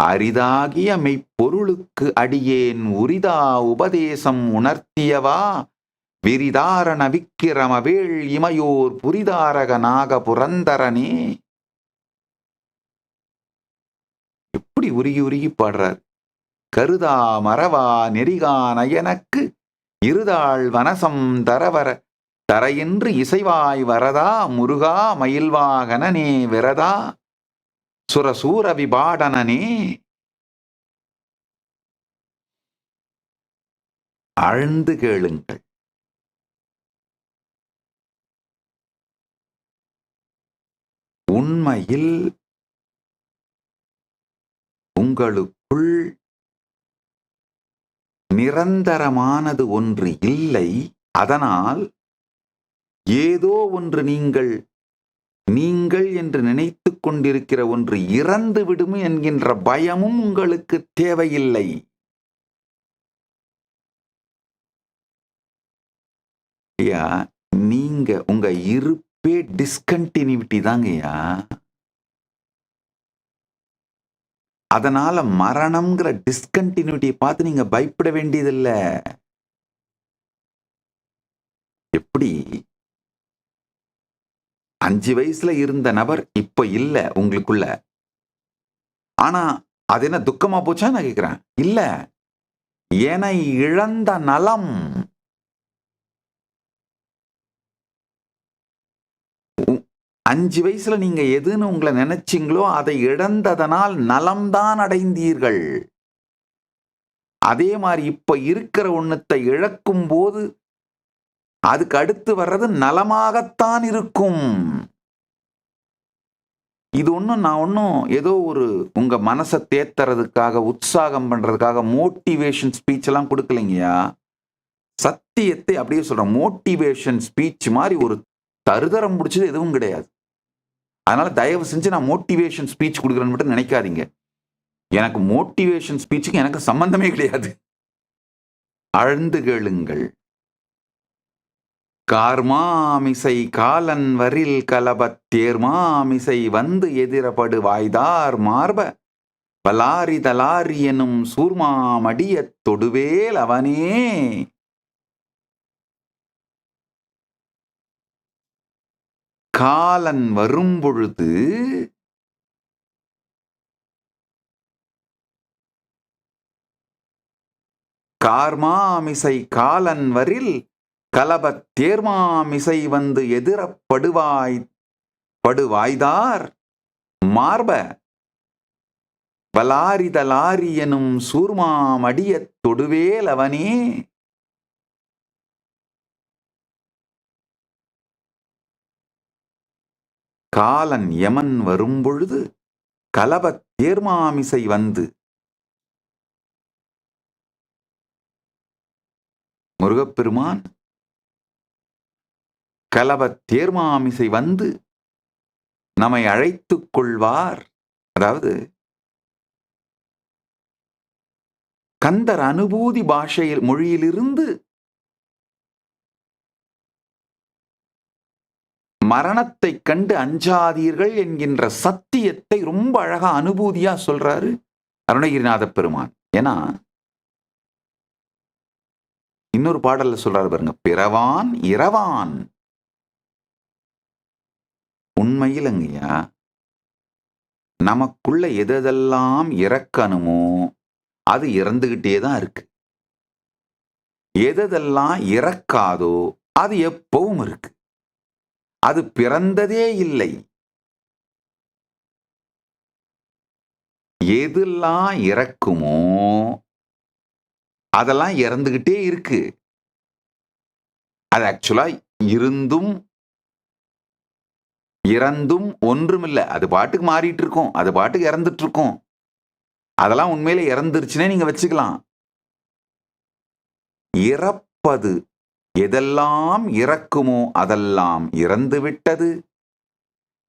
அரிதாகிய மெய்ப்பொருளுக்கு அடியேன் உரிதா உபதேசம் உணர்த்தியவா விரிதாரண விக்கிரம வேள் இமையோர் புரிதாரக நாக புரந்தரனே. எப்படி எப்படி உருகி உருகி பாடுறார். கருதா மறவா நெறிகா நயனக்கு இருதாள் வனசம் தரவர தரையின்று இசைவாய் வரதா முருகா மயில்வாகனனே விரதா சுரசூர விபாடனனே. ஆழ்ந்து கேளுங்கள். உண்மையில் உங்களுக்குள் நிரந்தரமானது ஒன்று இல்லை. அதனால் ஏதோ ஒன்று நீங்கள் என்று நினைத்துக் கொண்டிருக்கிற ஒன்று இறந்து விடும் என்கின்ற பயமும் உங்களுக்கு தேவையில்லை. நீங்க உங்க இருப்பே டிஸ்கண்டினியூட்டி தாங்கய்யா. அதனால மரணம்ங்கிற டிஸ்கண்டினியூட்டியை பார்த்து நீங்க பயப்பட வேண்டியதில்லை. எப்படி 5 வயசுல இருந்த நபர் இப்ப இல்ல உங்களுக்குள்ள. ஆனா அது என்ன துக்கமா போச்சா நான் கேட்கிறேன். இல்ல, என இழந்த நலம். அஞ்சு வயசுல நீங்க எதுன்னு உங்களை நினைச்சீங்களோ அதை இழந்ததனால் நலம்தான் அடைந்தீர்கள். அதே மாதிரி இப்ப இருக்கிற ஒண்ணத்தை இழக்கும் போது அதுக்கு அடுத்து வர்றது நலமாகத்தான் இருக்கும். இது நான் ஏதோ ஒரு உங்க மனசை தேத்துறதுக்காக உற்சாகம் பண்றதுக்காக மோட்டிவேஷன் ஸ்பீச் எல்லாம் கொடுக்கலைங்கயா. சத்தியத்தை அப்படியே சொல்றேன். மோட்டிவேஷன் ஸ்பீச் மாதிரி ஒரு தருதரம் பிடிச்சது எதுவும் கிடையாது. அதனால தயவு செஞ்சு நான் மோட்டிவேஷன் ஸ்பீச் கொடுக்குறேன்னு மட்டும் நினைக்காதீங்க. எனக்கு மோட்டிவேஷன் ஸ்பீச்சுக்கு எனக்கு சம்பந்தமே கிடையாது. ஆழ்ந்து கேளுங்கள். கார்மாமிசை காலன் வரில் கலபத் தேர்மாமிசை வந்து எதிரப்படு வாய்தார் மார்ப பலாரி தலாரி எனும் சூர்மாமடியத் தொடுவேல் அவனே. காலன் வரும்பொழுது கார்மாமிசை காலன் வரில் கலபத் தேர்மாமிசை வந்து படுவாய்தார் மார்ப பலாரிதலாரி எனும் சூர்மாமடியத் தொடுவேல் அவனே. காலன் யமன் வரும்பொழுது கலபத் தேர்மாமிசை வந்து முருகப்பெருமான் கலபத் தேர்மாமிசை வந்து நம்மை அழைத்துக் கொள்வார். அதாவது கந்தர் அனுபூதி பாஷையில் மொழியிலிருந்து மரணத்தை கண்டு அஞ்சாதீர்கள் என்கின்ற சத்தியத்தை ரொம்ப அழகா அனுபூதியா சொல்றாரு அருணகிரிநாத பெருமான். ஏன்னா இன்னொரு பாடல்ல சொல்றாரு பாருங்க, பிறவான் இரவான். உண்மையில் அங்கயா நமக்குள்ள எதெல்லாம் இறக்கணுமோ அது இறந்துகிட்டே தான் இருக்கு. எதெல்லாம் இறக்காதோ அது எப்பவும் இருக்கு. அது பிறந்ததே இல்லை. எதெல்லாம் இறக்குமோ அதெல்லாம் இறந்துகிட்டே இருக்கு. அது ஆக்சுவலா இருந்தும் இறந்தும் ஒன்றுமில்ல. அது பாட்டுக்கு மாறிட்டு இருக்கும், அது பாட்டுக்கு இறந்துட்டு இருக்கும். அதெல்லாம் உண்மையில இறந்துருச்சுன்னே நீங்க வச்சுக்கலாம். இறப்பது எதெல்லாம் இறக்குமோ அதெல்லாம் இறந்து விட்டது.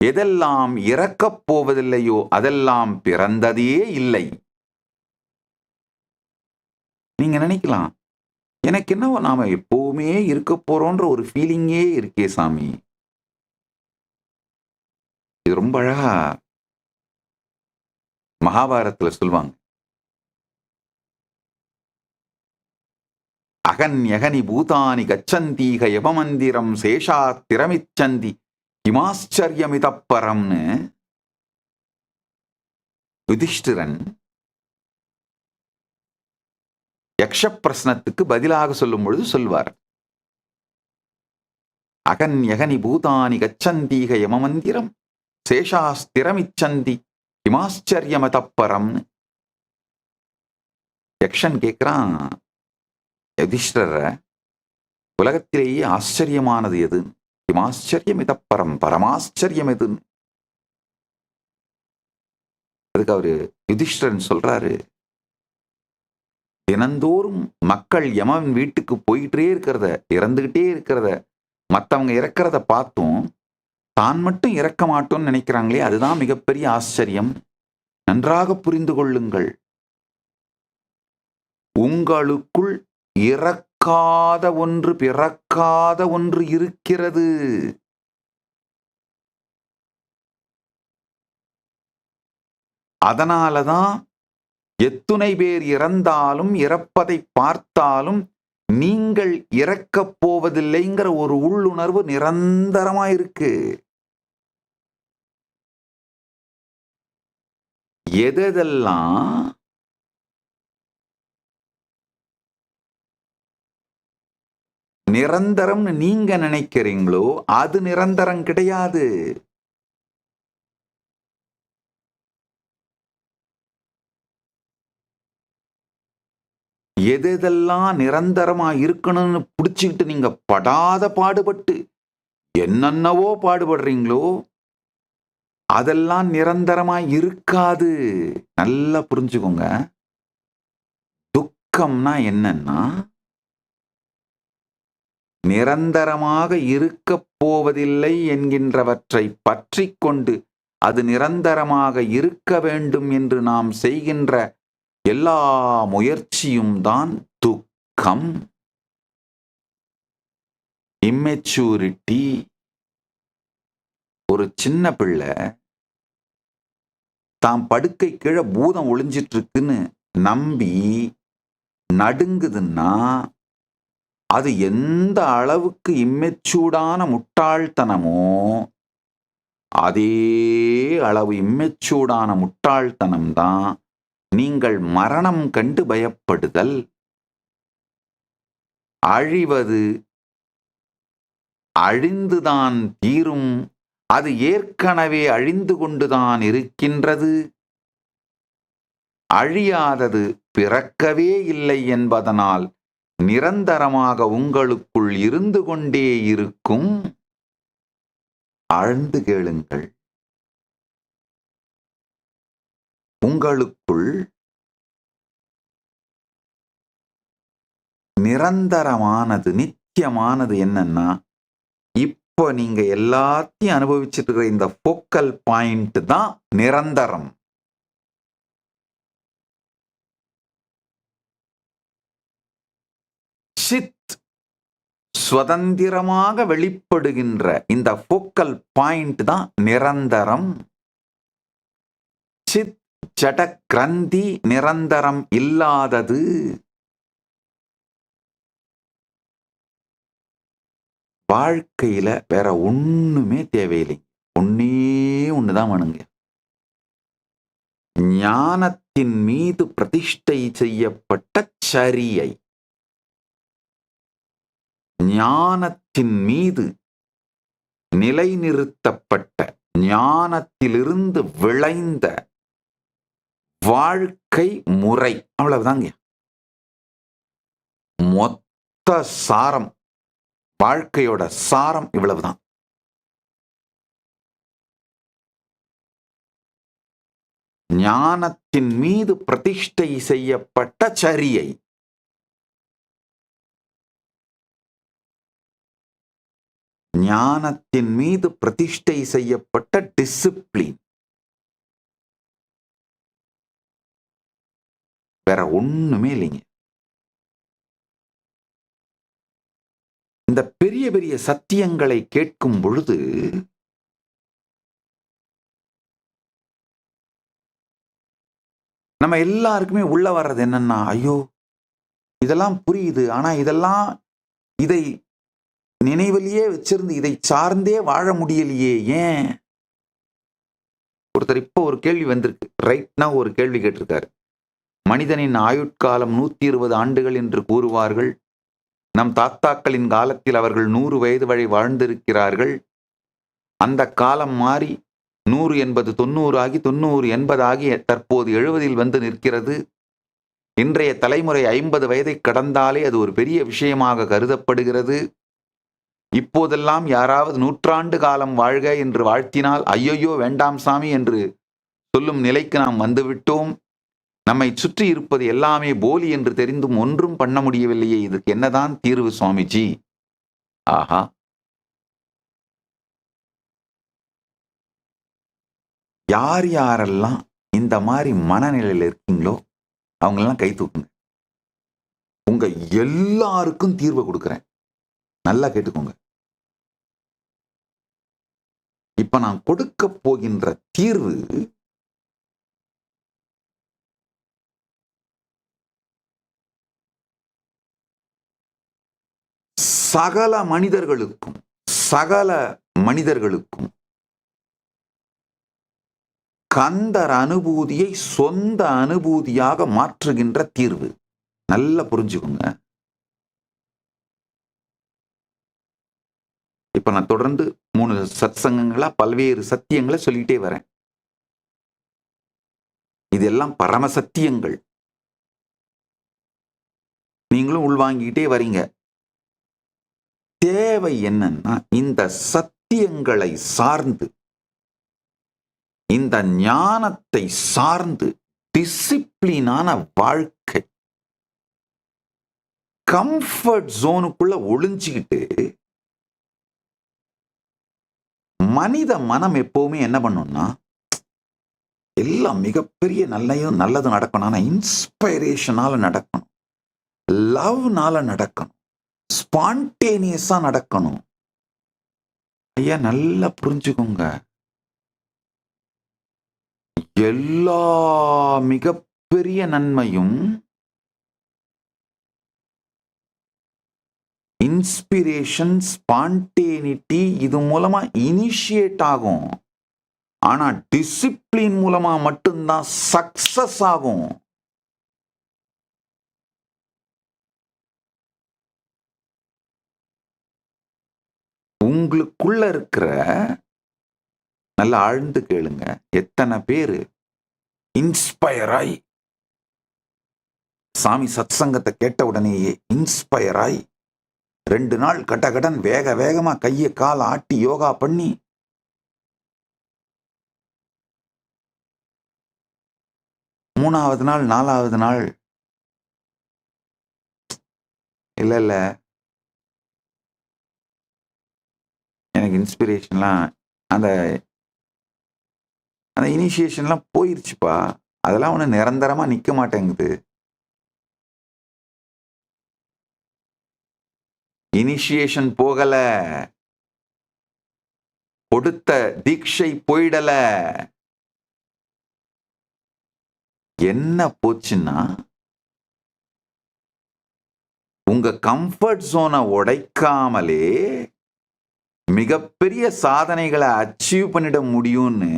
எதெல்லாம் இறக்கப் போவதில்லையோ அதெல்லாம் பிறந்ததே இல்லை. நீங்க நினைக்கலாம், எனக்கு என்னவோ நாம எப்பவுமே இருக்க போறோன்ற ஒரு ஃபீலிங்கே இருக்கே சாமி. இது ரொம்ப அழகா மகாபாரதத்துல சொல்லுவாங்க. அகன்யகனி பூதானி கச்சந்தீக யபமந்திரம் சேஷா திரமிச்சந்தி கிமாச்சரியமிதப்பரம்னு யுதிஷ்டிரன் யக்ஷ பிரஸ்னத்துக்கு பதிலாக சொல்லும் பொழுது சொல்வார். அகன் யகனி பூதானி கச்சந்தீக யமமந்திரம் சேஷாஸ்திரமிச்சந்தி ஹிமாச்சரியமதப்பரம். யக்ஷன் கேட்கிறான் யுதிஷ்டர, உலகத்திலேயே ஆச்சரியமானது எது? ஹிமாச்சரியமிதப்பரம், பரமாச்சரியம் எது? அதுக்கு அவரு யுதிஷ்டரன் சொல்றாரு, தினந்தோறும் மக்கள் யமன் வீட்டுக்கு போயிட்டே இருக்கிறத, இறந்துகிட்டே இருக்கிறத, மற்றவங்க இறக்கிறத பார்த்தும் தான் மட்டும் இறக்க மாட்டோம்னு நினைக்கிறாங்களே, அதுதான் மிகப்பெரிய ஆச்சரியம். நன்றாக புரிந்து கொள்ளுங்கள், உங்களுக்குள் இறக்காத ஒன்று, பிறக்காத ஒன்று இருக்கிறது. அதனாலதான் எத்துணை பேர் இறந்தாலும் இறப்பதை பார்த்தாலும் நீங்கள் இறக்கப் போவதில்லைங்கிற ஒரு உள்ளுணர்வு நிரந்தரமா இருக்கு. எதெல்லாம் நிரந்தரம்னு நீங்க நினைக்கிறீங்களோ அது நிரந்தரம் கிடையாது. எதெல்லாம் நிரந்தரமா இருக்கணும்னு பிடிச்சுக்கிட்டு நீங்க படாத பாடுபட்டு என்னென்னவோ பாடுபடுறீங்களோ அதெல்லாம் நிரந்தரமா இருக்காது. நல்லா புரிஞ்சுக்கோங்க. துக்கம்னா என்னன்னா, நிரந்தரமாக இருக்கப் போவதில்லை என்கின்றவற்றை பற்றி கொண்டு அது நிரந்தரமாக இருக்க வேண்டும் என்று நாம் செய்கின்ற எல்லா முயற்சியும் தான் துக்கம். இம்மெச்சூரிட்டி. ஒரு சின்ன பிள்ளை தான் படுக்கை கீழே பூதம் ஒளிஞ்சிட்டு இருக்குன்னு நம்பி நடுங்குதுன்னா அது எந்த அளவுக்கு இம்மெச்சூர்டான முட்டாள்தனமோ அதே அளவு இம்மெச்சூர்டான முட்டாள்தனம்தான் நீங்கள் மரணம் கண்டு பயப்படுதல். அழிவது அழிந்துதான் தீரும், அது ஏற்கனவே அழிந்து கொண்டுதான் இருக்கின்றது. அழியாதது பிறக்கவே இல்லை என்பதனால் நிரந்தரமாக உங்களுக்குள் இருந்து கொண்டே இருக்கும். ஆழ்ந்து கேளுங்கள். உங்களுக்குள் நிரந்தரமானது நித்தியமானது என்னன்னா, இப்போ நீங்க எல்லாத்தையும் அனுபவிச்சுட்டு இருக்கிற இந்த ஃபோக்கல் பாயிண்ட் தான் நிரந்தரம். சித் சுதந்திரமாக வெளிப்படுகின்ற இந்த ஃபோக்கல் பாயிண்ட் தான் நிரந்தரம். சித் ஜட கிரந்தி நிரந்தரம் இல்லாதது. வாழ்க்கையில வேற ஒண்ணுமே தேவையில்லை. ஒன்னே ஒண்ணுதான் வேணுங்க. ஞானத்தின் மீது பிரதிஷ்டை செய்யப்பட்ட சரியை, ஞானத்தின் மீது நிலைநிறுத்தப்பட்ட, ஞானத்திலிருந்து விளைந்த வாழ்க்கை முறை. அவ்வளவுதாங்க மொத்த சாரம். வாழ்க்கையோட சாரம் இவ்வளவுதான். ஞானத்தின் மீது பிரதிஷ்டை செய்யப்பட்ட சரியை. ஞானத்தின் மீது பிரதிஷ்டை செய்யப்பட்ட டிசிப்ளின். வேற ஒண்ணுமே இல்லைங்க. இந்த பெரிய பெரிய சத்தியங்களை கேட்கும் பொழுது நம்ம எல்லாருக்குமே உள்ள வர்றது என்னன்னா, ஐயோ இதெல்லாம் புரியுது, ஆனா இதெல்லாம் இதை நினைவிலேயே வச்சிருந்து இதை சார்ந்தே வாழ முடியலையே, ஏன்? ஒருத்தர் இப்போ ஒரு கேள்வி வந்திருக்கு, ரைட்னா ஒரு கேள்வி கேட்டிருக்காரு. மனிதனின் ஆயுட்காலம் 120 ஆண்டுகள் என்று கூறுவார்கள். நம் தாத்தாக்களின் காலத்தில் அவர்கள் 100 வயது வரை வாழ்ந்திருக்கிறார்கள். அந்த காலம் மாறி 100 என்பது 90 ஆகி 90 80 ஆகி தற்போது 70 வந்து நிற்கிறது. இன்றைய தலைமுறை 50 வயதை கடந்தாலே அது ஒரு பெரிய விஷயமாக கருதப்படுகிறது. இப்போதெல்லாம் யாராவது 100 காலம் வாழ்க என்று வாழ்த்தினால் ஐயையோ வேண்டாம் சாமி என்று சொல்லும் நிலைக்கு நாம் வந்துவிட்டோம். நம்மை சுற்றி இருப்பது எல்லாமே போலி என்று தெரிந்தும் ஒன்றும் பண்ண முடியவில்லையே, இதுக்கு என்னதான் தீர்வு சுவாமிஜி? ஆஹா, யார் யாரெல்லாம் இந்த மாதிரி மனநிலையில் இருக்கீங்களோ அவங்களெல்லாம் கை தூக்குங்க. உங்க எல்லாருக்கும் தீர்வை கொடுக்கிறேன், நல்லா கேட்டுக்கோங்க. இப்ப நான் கொடுக்க போகின்ற தீர்வு சகல மனிதர்களுக்கும் கந்தர் அனுபூதியை சொந்த அனுபூதியாக மாற்றுகின்ற தீர்வு. நல்லா புரிஞ்சுக்கோங்க. இப்ப நான் தொடர்ந்து 3 சத்சங்கங்களா பல்வேறு சத்தியங்களை சொல்லிட்டே வரேன். இதெல்லாம் பரம சத்தியங்கள். நீங்களும் உள்வாங்கிட்டே வரீங்க. தேவை என்னன்னா, இந்த சத்தியங்களை சார்ந்து, இந்த ஞானத்தை சார்ந்து டிசிப்ளினான வாழ்க்கை, கம்ஃபர்ட் ஜோனுக்குள்ள ஒளிஞ்சுக்கிட்டு மனித மனம் எப்பவுமே என்ன பண்ணும்னா, எல்லாம் மிகப்பெரிய நல்லது நடக்கணும், ஆனா இன்ஸ்பைரேஷனால நடக்கணும், லவ்னால நடக்கணும், ஸ்பான்டேனியஸா நடக்கணும். ஐயா நல்லா புரிஞ்சுக்கோங்க. எல்லா மிகப்பெரிய நன்மையும் இன்ஸ்பிரேஷன், ஸ்பான்டேனிட்டி இது மூலமா இனிஷியேட் ஆகும். ஆனா டிசிப்ளின் மூலமா மட்டும்தான் சக்சஸ் ஆகும். உங்களுக்குள்ள இருக்கிற, நல்லா ஆழ்ந்து கேளுங்க, எத்தனை பேரு இன்ஸ்பயர் ஆகி சாமி சத்சங்கத்தை கேட்ட உடனேயே இன்ஸ்பயர் ஆகி 2 நாள் கடகடன் வேகமா கையை கால ஆட்டி யோகா பண்ணி மூணாவது நாள் 4வது நாள் இல்ல எனக்கு இன்ஸ்பிரேஷன்லாம் அந்த இனிஷியேஷன்லாம் போயிருச்சுப்பா, அதெல்லாம் ஒண்ணு நிரந்தரமா நிக்க மாட்டேங்குது. இனிஷியேஷன் போகல, கொடுத்த தீட்சை போயிடல. என்ன போச்சுன்னா, உங்க கம்ஃபர்ட் ஜோனை உடைக்காமலே மிகப்பெரிய சாதனைகளை அச்சீவ் பண்ணிட முடியும்னு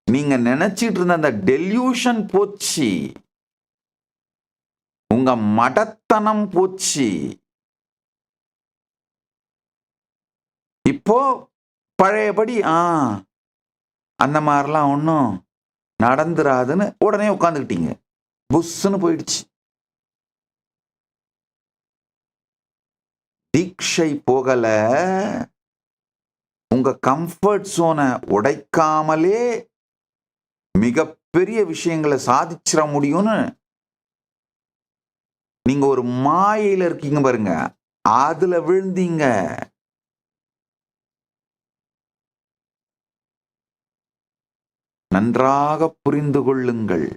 நீங்க நினைச்சிட்டு இருந்த அந்த டெல்யூஷன் போச்சு, உங்க மடத்தனம் போச்சு. இப்போ பழையபடி அந்த மாதிரிலாம் ஒன்றும் நடந்துராதுன்னு உடனே உட்காந்துக்கிட்டீங்க, புஷ்ன்னு போயிடுச்சு. தீட்சை போகல, உங்க கம்ஃபர்ட் ஜோனை உடைக்காமலே மிகப்பெரிய விஷயங்களை சாதிச்சிட முடியும்னு நீங்க ஒரு மாயையில இருக்கீங்க பாருங்க, அதுல விழுந்தீங்க. நன்றாக புரிந்து கொள்ளுங்கள்.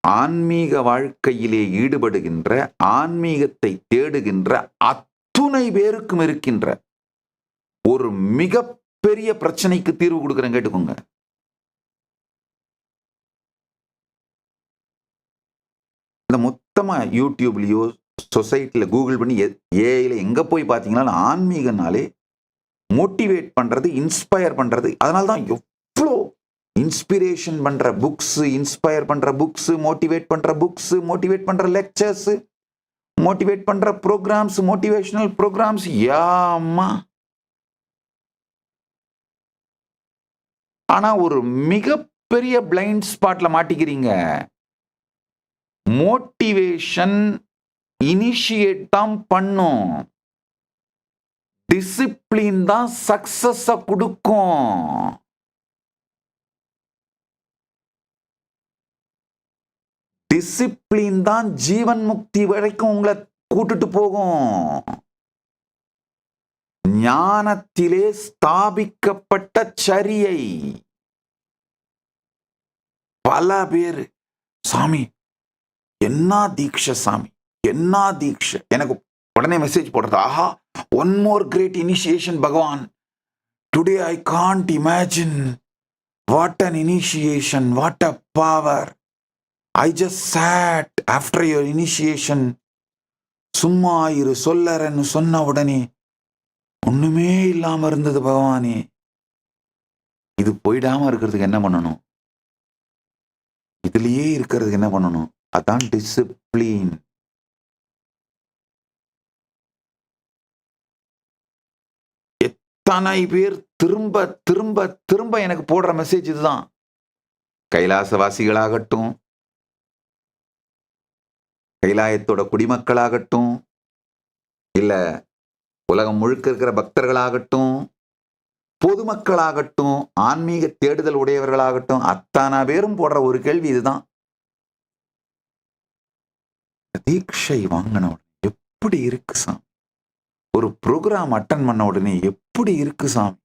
ஆன்மீக வாழ்க்கையிலே ஈடுபடுகின்ற, ஆன்மீகத்தை தேடுகின்ற அத்துணை பேருக்கும் இருக்கின்ற ஒரு மிகப்பெரிய பிரச்சனைக்கு தீர்வு கொடுக்கிறேன், கேட்டுக்கோங்க. இந்த மொத்தமா யூடியூப்லயோ சொசைட்டில கூகுள் பண்ணி ஏஐல எங்க போய் பார்த்தீங்கன்னா ஆன்மீகனாலே மோட்டிவேட் பண்றது, இன்ஸ்பயர் பண்றது. அதனால்தான் எவ்வளோ இன்ஸ்பிரேஷன் பண்ற புக்ஸ், இன்ஸ்பயர் பண்ற புக்ஸ், மோட்டிவேட் பண்ற புக்ஸ், மோட்டிவேட் பண்ற லெக்சர்ஸ், மோட்டிவேட் பண்ற ப்ரோக்ராம்ஸ், மோட்டிவேஷனல் ப்ரோக்ராம்ஸ். யாமா. ஆனா ஒரு மிகப்பெரிய பிளைண்ட் ஸ்பாட்ல மாட்டிக்கிறீங்க. மோட்டிவேஷன் இனிஷியேட் தான் பண்ணும், டிசிப்ளின் தான் சக்சஸ் கொடுக்கும். டிசிப்ளின் தான் ஜீவன் முக்தி வரைக்கும் உங்களை கூட்டிட்டு போகும். ஞானத்திலே ஸ்தாபிக்கப்பட்ட சரியை. பல பேர், சாமி என்ன தீட்சை, சாமி என்ன தீட்சை, எனக்கு உடனே மெசேஜ் போடுறது, ஆஹா one more great initiation Bhagavan, today I can't imagine what an initiation, what a power, I just sat after your initiation. சும்மா இரு சொல்லறன்னு சொன்ன உடனே ஒண்ணுமே இல்லாம இருந்தது பகவானே. இது போயிடாம இருக்கிறதுக்கு என்ன பண்ணணும்? இதுலயே இருக்கிறதுக்கு என்ன பண்ணணும்? அதான் டிசிப்ளின். எத்தனை பேர் திரும்ப திரும்ப திரும்ப எனக்கு போடுற மெசேஜ் இதுதான். கைலாசவாசிகளாகட்டும், கைலாயத்தோட குடிமக்களாகட்டும், இல்ல உலகம் முழுக்க இருக்கிற பக்தர்களாகட்டும், பொதுமக்களாகட்டும், ஆன்மீக தேடுதல் உடையவர்களாகட்டும், அத்தனை பேரும் போடுற ஒரு கேள்வி இதுதான். தீட்சை வாங்கின உடனே எப்படி இருக்கு சாமி? ஒரு ப்ரோக்ராம் அட்டன் பண்ண உடனே எப்படி இருக்கு சாமி?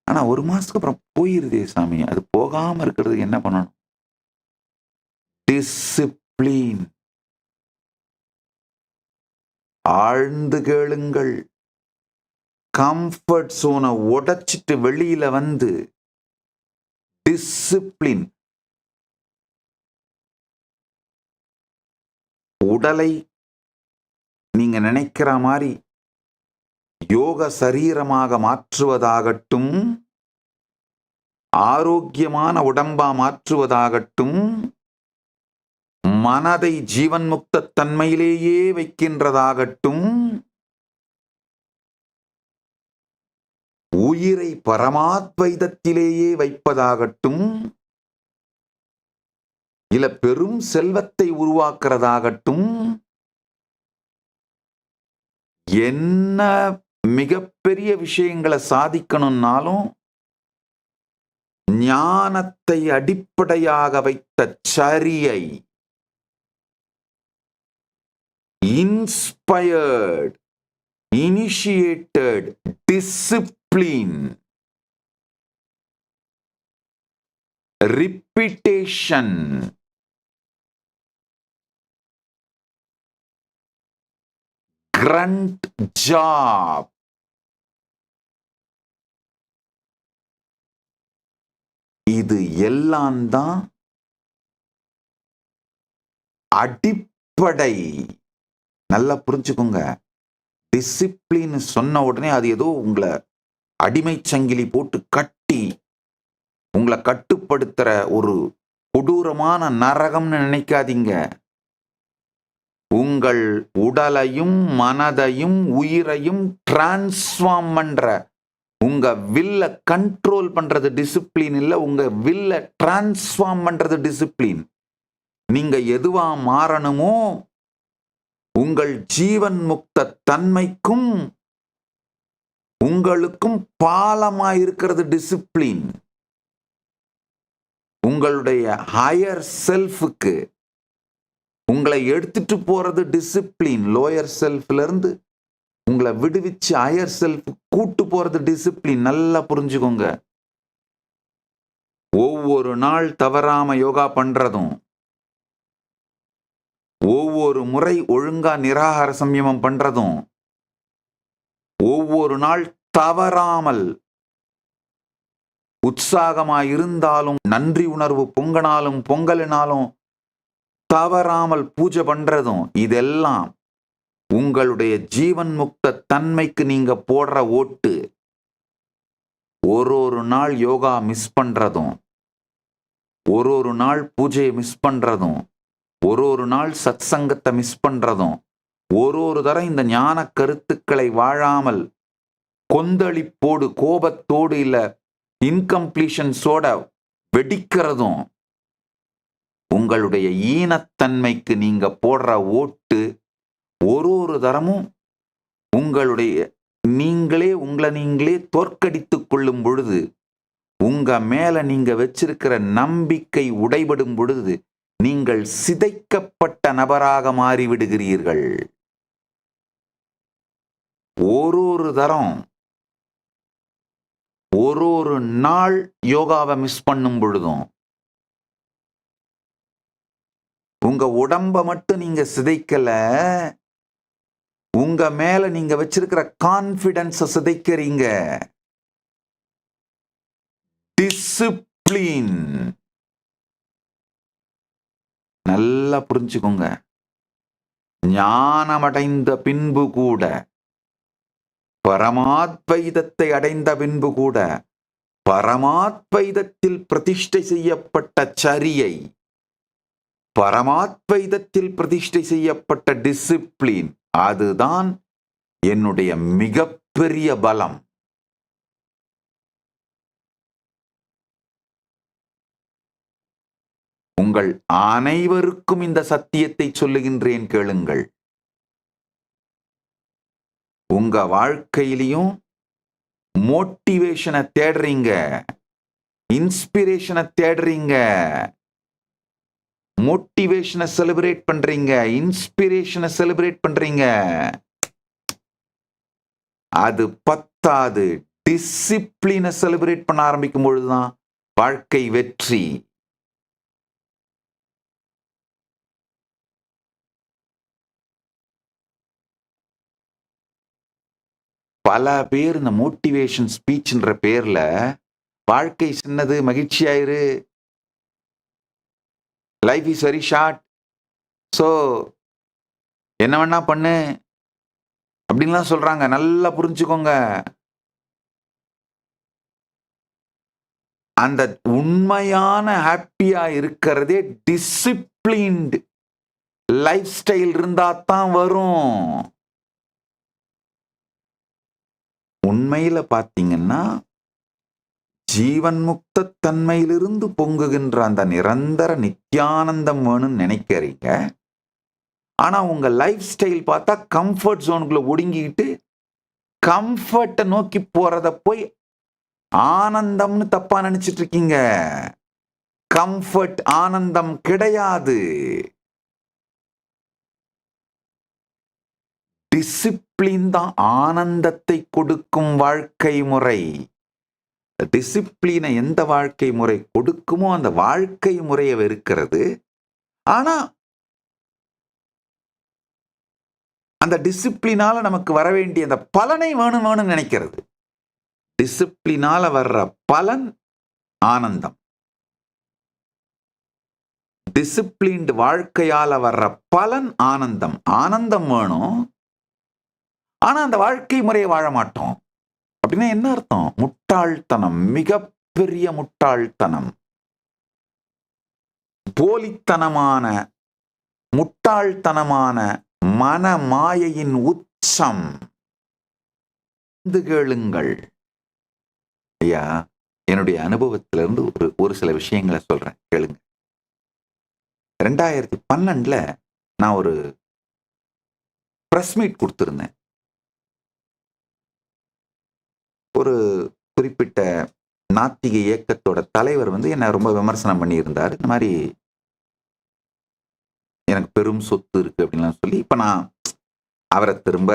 ஆனா ஒரு மாசத்துக்கு அப்புறம் போயிருதே சாமி. அது போகாம இருக்கிறதுக்கு என்ன பண்ணணும்? டிசிப்ளின். ஆழ்ந்து கேளுங்கள். கம்ஃபர்ட் சோனை உடைச்சிட்டு வெளியில வந்து டிசிப்ளின். உடலை நீங்க நினைக்கிற மாதிரி யோக சரீரமாக மாற்றுவதாகட்டும், ஆரோக்கியமான உடம்பா மாற்றுவதாகட்டும், மனதை ஜீவன் முக்த தன்மையிலேயே வைக்கின்றதாகட்டும், உயிரை பரமாத்வைதத்திலேயே வைப்பதாகட்டும், இல்ல பெரும் செல்வத்தை உருவாக்குறதாகட்டும், என்ன மிகப்பெரிய விஷயங்களை சாதிக்கணும்னாலும் ஞானத்தை அடிப்படையாக வைத்த சரியை, inspired, initiated, discipline, repetition, grunt job, இது எல்லாம் தான் அடிப்படை. நல்லா புரிஞ்சுக்கோங்க. டிசிப்ளின் சொன்ன உடனே அது ஏதோ உங்களை அடிமை சங்கிலி போட்டு கட்டி உங்களை கட்டுப்படுத்துற ஒரு கொடூரமான நரகம்னு நினைக்காதீங்க. உங்கள் உடலையும் மனதையும் உயிரையும் டிரான்ஸ்ஃபார்ம் பண்ற, உங்க வில்ல கண்ட்ரோல் பண்றது டிசிப்ளின் இல்ல, உங்க வில்ல டிரான்ஸ்ஃபார்ம் பண்றது டிசிப்ளின். நீங்க எதுவா மாறணுமோ உங்கள் ஜீவன் முக்த தன்மைக்கும் உங்களுக்கும் பாலமா இருக்கிறது டிசிப்ளின். உங்களுடைய ஹையர் செல்ஃபுக்கு உங்களை எடுத்துட்டு போறது டிசிப்ளின். லோயர் செல்ஃப்ல இருந்து உங்களை விடுவிச்சு ஹையர் செல்ஃப் கூட்டு போறது டிசிப்ளின். நல்லா புரிஞ்சுக்கோங்க. ஒவ்வொரு நாள் தவறாம யோகா பண்றதும், ஒவ்வொரு முறை ஒழுங்கா நிராகார சம்யமம் பண்றதும், ஒவ்வொரு நாள் தவறாமல் உற்சாகமா இருந்தாலும், நன்றி உணர்வு பொங்கனாலும் பொங்கலினாலும் தவறாமல் பூஜை பண்றதும், இதெல்லாம் உங்களுடைய ஜீவன் முக்த தன்மைக்கு நீங்க போடுற ஓட்டு, ஒரு நாள் யோகா மிஸ் பண்றதும், ஒரு நாள் பூஜையை மிஸ் பண்றதும், ஒரு நாள் சத் சங்கத்தை மிஸ் பண்றதும், ஒரு தரம் இந்த ஞான கருத்துக்களை வாழாமல் கொந்தளிப்போடு, கோபத்தோடு, இல்ல இன்கம்ப்ளீஷன்ஸோட வெடிக்கிறதும், உங்களுடைய ஈனத்தன்மைக்கு நீங்க போடுற ஓட்டு ஒரு தரமும் உங்களுடைய உங்களை நீங்களே தோற்கடித்துக் கொள்ளும் பொழுது, உங்க மேல நீங்க வச்சிருக்கிற நம்பிக்கை உடைபடும் பொழுது, நீங்கள் சிதைக்கப்பட்ட நபராக மாறிவிடுகிறீர்கள். ஒரு தரம், ஒரு நாள் யோகாவை மிஸ் பண்ணும் பொழுதும், உங்க உடம்ப மட்டும் நீங்க சிதைக்கல, உங்க மேல நீங்க வச்சிருக்கிற கான்பிடன்ஸ சிதைக்கிறீங்க. டிசிப்ளின் நல்லா புரிஞ்சுக்கோங்க. ஞானமடைந்த பின்பு கூட, பரமாத்வைதத்தை அடைந்த பின்பு கூட, பரமாத்வைதத்தில் பிரதிஷ்டை செய்யப்பட்ட சரியை, பரமாத்வைதத்தில் பிரதிஷ்டை செய்யப்பட்ட டிசிப்ளின், அதுதான் என்னுடைய மிகப்பெரிய பலம். உங்கள் அனைவருக்கும் இந்த சத்தியத்தை சொல்லுகின்றேன், கேளுங்கள். உங்க வாழ்க்கையிலையும் மோட்டிவேஷனை தேடுறீங்க, இன்ஸ்பிரேஷனை தேடுறீங்க, மோட்டிவேஷனை செலிப்ரேட் பண்றீங்க, இன்ஸ்பிரேஷனை செலிப்ரேட் பண்றீங்க. அது பத்தாது, டிசிப்ளினை செலிப்ரேட் பண்ண ஆரம்பிக்கும் பொழுதுதான் வாழ்க்கை வெற்றி. பல பேர் இந்த மோட்டிவேஷன் ஸ்பீச்ன்ற பேர்ல, வாழ்க்கை சின்னது, மகிழ்ச்சியாயிரு, life is very short, so என்ன வேணா பண்ணு அப்படின்லாம் சொல்றாங்க. நல்லா புரிஞ்சுக்கோங்க. அந்த உண்மையான ஹாப்பியா இருக்கிறதே டிசிப்ளின்டு லைஃப் ஸ்டைல் இருந்தா தான் வரும். உண்மையில பாத்தீங்கன்னா, ஜீவன் முக்த தன்மையிலிருந்து பொங்குகின்ற அந்த நிரந்தர நித்தியானந்தம் வேணும்னு நினைக்கிறீங்க. ஆனா உங்க லைஃப் ஸ்டைல் பார்த்தா கம்ஃபர்ட் ஜோனுக்குள்ள ஒடுங்கிட்டு, கம்ஃபர்ட்டை நோக்கி போறத போய் ஆனந்தம்னு தப்பா நினைச்சிட்டு இருக்கீங்க. கம்ஃபர்ட் ஆனந்தம் கிடையாது. டிசிப்ளின் தான் ஆனந்தத்தை கொடுக்கும் வாழ்க்கை முறை. டிசிப்ளினை எந்த வாழ்க்கை முறை கொடுக்குமோ அந்த வாழ்க்கை முறையை வெறுக்கிறது. ஆனா அந்த டிசிப்ளினால நமக்கு வர வேண்டிய அந்த பலனை வேணும்னு நினைக்கிறது. டிசிப்ளினால வர்ற பலன் ஆனந்தம். டிசிப்ளின்டு வாழ்க்கையால வர்ற பலன் ஆனந்தம். ஆனந்தம் வேணும், ஆனா அந்த வாழ்க்கை முறையை வாழ மாட்டோம். அப்படின்னா என்ன அர்த்தம்? முட்டாள்தனம், மிகப்பெரிய முட்டாள்தனம், போலித்தனமான முட்டாள்தனமான மன மாயையின் உச்சம். கேளுங்கள் ஐயா, என்னுடைய அனுபவத்திலிருந்து ஒரு சில விஷயங்களை சொல்றேன், கேளுங்க. 2012 நான் ஒரு பிரஸ் மீட் கொடுத்திருந்தேன். ஒரு குறிப்பிட்ட நாத்திக இயக்கத்தோட தலைவர் என்ன ரொம்ப விமர்சனம் பண்ணியிருந்தார். இந்த மாதிரி எனக்கு பெரும் சொத்து இருக்கு அப்படின்லாம் சொல்லி, இப்ப நான் அவரை திரும்ப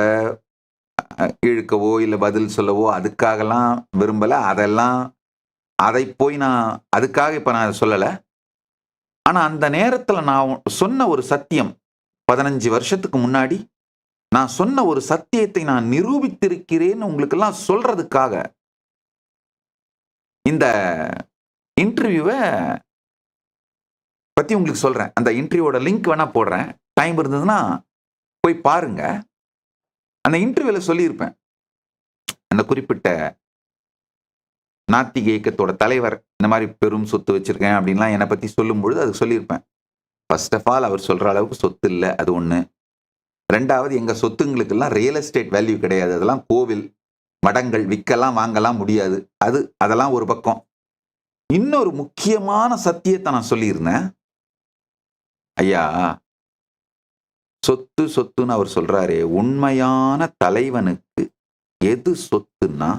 இழுக்கவோ இல்லை பதில் சொல்லவோ அதுக்காகலாம் விரும்பல. அதை போய் நான் அதுக்காக இப்ப நான் சொல்லலை. ஆனா அந்த நேரத்துல நான் சொன்ன ஒரு சத்தியம், 15 வருஷத்துக்கு முன்னாடி நான் சொன்ன ஒரு சத்தியத்தை நான் நிரூபித்திருக்கிறேன்னு உங்களுக்கு எல்லாம் சொல்றதுக்காக இந்த இன்டர்வியூவை பத்தி உங்களுக்கு சொல்றேன். அந்த இன்டர்வியூவோட லிங்க் வேணா போடுறேன், டைம் இருந்ததுன்னா போய் பாருங்க. அந்த இன்டர்வியூல சொல்லியிருப்பேன். அந்த குறிப்பிட்ட நாத்திக இயக்கத்தோட தலைவர் இந்த மாதிரி பெரும் சொத்து வச்சிருக்கேன் அப்படின்லாம் என்னை பத்தி சொல்லும்பொழுது அது சொல்லியிருப்பேன். ஃபர்ஸ்ட் ஆஃப் ஆல் அவர் சொல்ற அளவுக்கு சொத்து இல்லை, அது ஒண்ணு. 2வது, எங்க சொத்துங்களுக்கெல்லாம் ரியல் எஸ்டேட் வேல்யூ கிடையாது. அதெல்லாம் கோவில் மடங்கள் விற்கலாம் வாங்கலாம் முடியாது. அதெல்லாம் ஒரு பக்கம். இன்னொரு முக்கியமான சத்தியத்தை நான் சொல்லியிருந்தேன். ஐயா, சொத்து சொத்துன்னு அவர் சொல்றாரே, உண்மையான தலைவனுக்கு எது சொத்துன்னா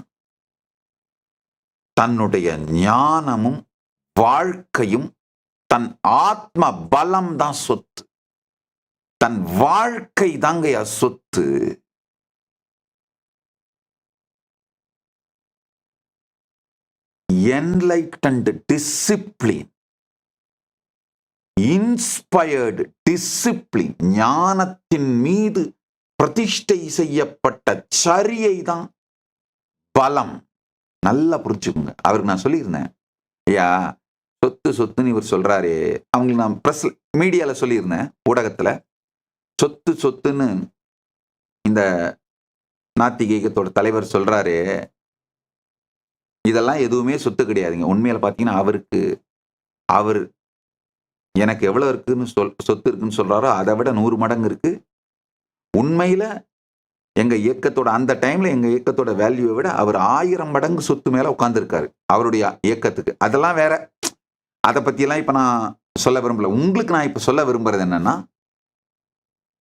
தன்னுடைய ஞானமும் வாழ்க்கையும் தன் ஆத்ம பலம் தான் சொத்து. தன் வாழ்க்கை தாங்கயா சொத்து. என்லைட்டன்ட் டிசிப்ளின், இன்ஸ்பயர்டு டிசிப்ளின், ஞானத்தின் மீது பிரதிஷ்டை செய்யப்பட்ட சரியை தான் பலம். நல்லா புரிஞ்சுக்கோங்க. அவருக்கு நான் சொல்லியிருந்தேன், ஐயா சொத்து சொத்துன்னு இவர் சொல்றாரு. அவங்களுக்கு நான் பிரஸ் மீடியால சொல்லியிருந்தேன், ஊடகத்துல சொத்து சொத்துன்னு இந்த நாத்திகத்தோட தலைவர் சொல்றாரு. இதெல்லாம் எதுவுமே சொத்து கிடையாதுங்க. உண்மையில பாத்தீங்கன்னா அவர் எனக்கு எவ்வளவு இருக்குன்னு சொத்து இருக்குன்னு சொல்றாரோ அதை விட 100 மடங்கு இருக்கு. உண்மையில எங்க இயக்கத்தோட அந்த டைம்ல எங்க இயக்கத்தோட வேல்யூவை விட அவர் 1000 மடங்கு சொத்து மேல உட்கார்ந்து இருக்காரு அவருடைய இயக்கத்துக்கு. அதெல்லாம் வேற, அதை பத்தியெல்லாம் இப்ப நான் சொல்ல விரும்பல. உங்களுக்கு நான் இப்ப சொல்ல விரும்புறது என்னன்னா,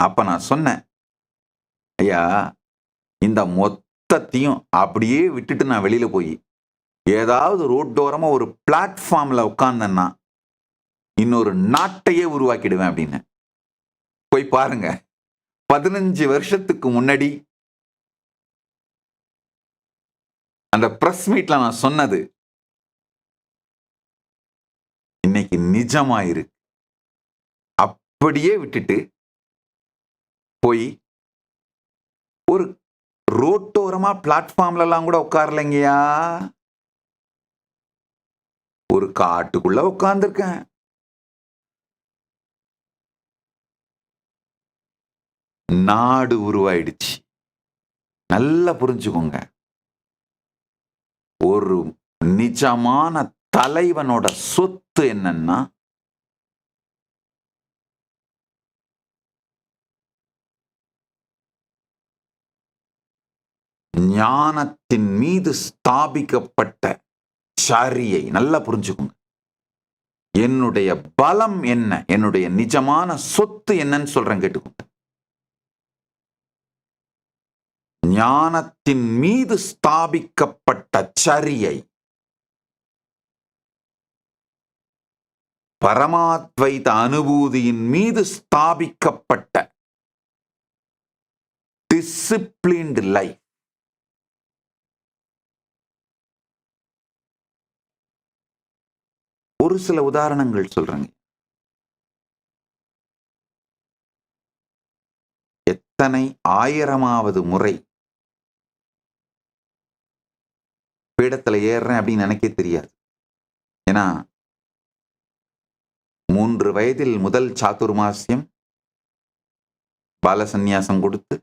அப்ப நான் சொன்னேன், ஐயா இந்த மொத்தத்தையும் அப்படியே விட்டுட்டு நான் வெளியில போய் ஏதாவது ரோட்டோரமா ஒரு பிளாட்ஃபார்ம்ல உட்கார்ந்தேன்னா இன்னொரு நாட்டையே உருவாக்கிடுவேன் அப்படின்னு. போய் பாருங்க, 15 வருஷத்துக்கு முன்னாடி அந்த பிரஸ் மீட்ல நான் சொன்னது இன்னைக்கு நிஜமாயிரு. அப்படியே விட்டுட்டு போய் ஒரு ரோட்டோரமா பிளாட்ஃபார்ம்ல எல்லாம் கூட உட்காரலைங்கயா, ஒரு காட்டுக்குள்ள உட்கார்ந்துருக்கேன். நாடு உருவாயிடுச்சு. நல்லா புரிஞ்சுக்கோங்க. ஒரு நிஜமான தலைவனோட சொத்து என்னன்னா ஞானத்தின் மீது ஸ்தாபிக்கப்பட்ட சரியை. நல்லா புரிஞ்சுக்கோங்க. என்னுடைய பலம் என்ன, என்னுடைய நிஜமான சொத்து என்னன்னு சொல்றேன், கேட்டுக்கோங்க. ஞானத்தின் மீது ஸ்தாபிக்கப்பட்ட சரியை, பரமாத்வைத அனுபூதியின் மீது ஸ்தாபிக்கப்பட்ட டிசிப்ளின்டு லைஃப். ஒரு சில உதாரணங்கள் சொல்றேங்க. எத்தனை 1000வது முறை பீடத்துல ஏறுறேன் அப்படின்னு எனக்கே தெரியாது. ஏன்னா 3 வயதில் முதல் சாதுர்மாசியம் பாலசந்நியாசம் கொடுத்து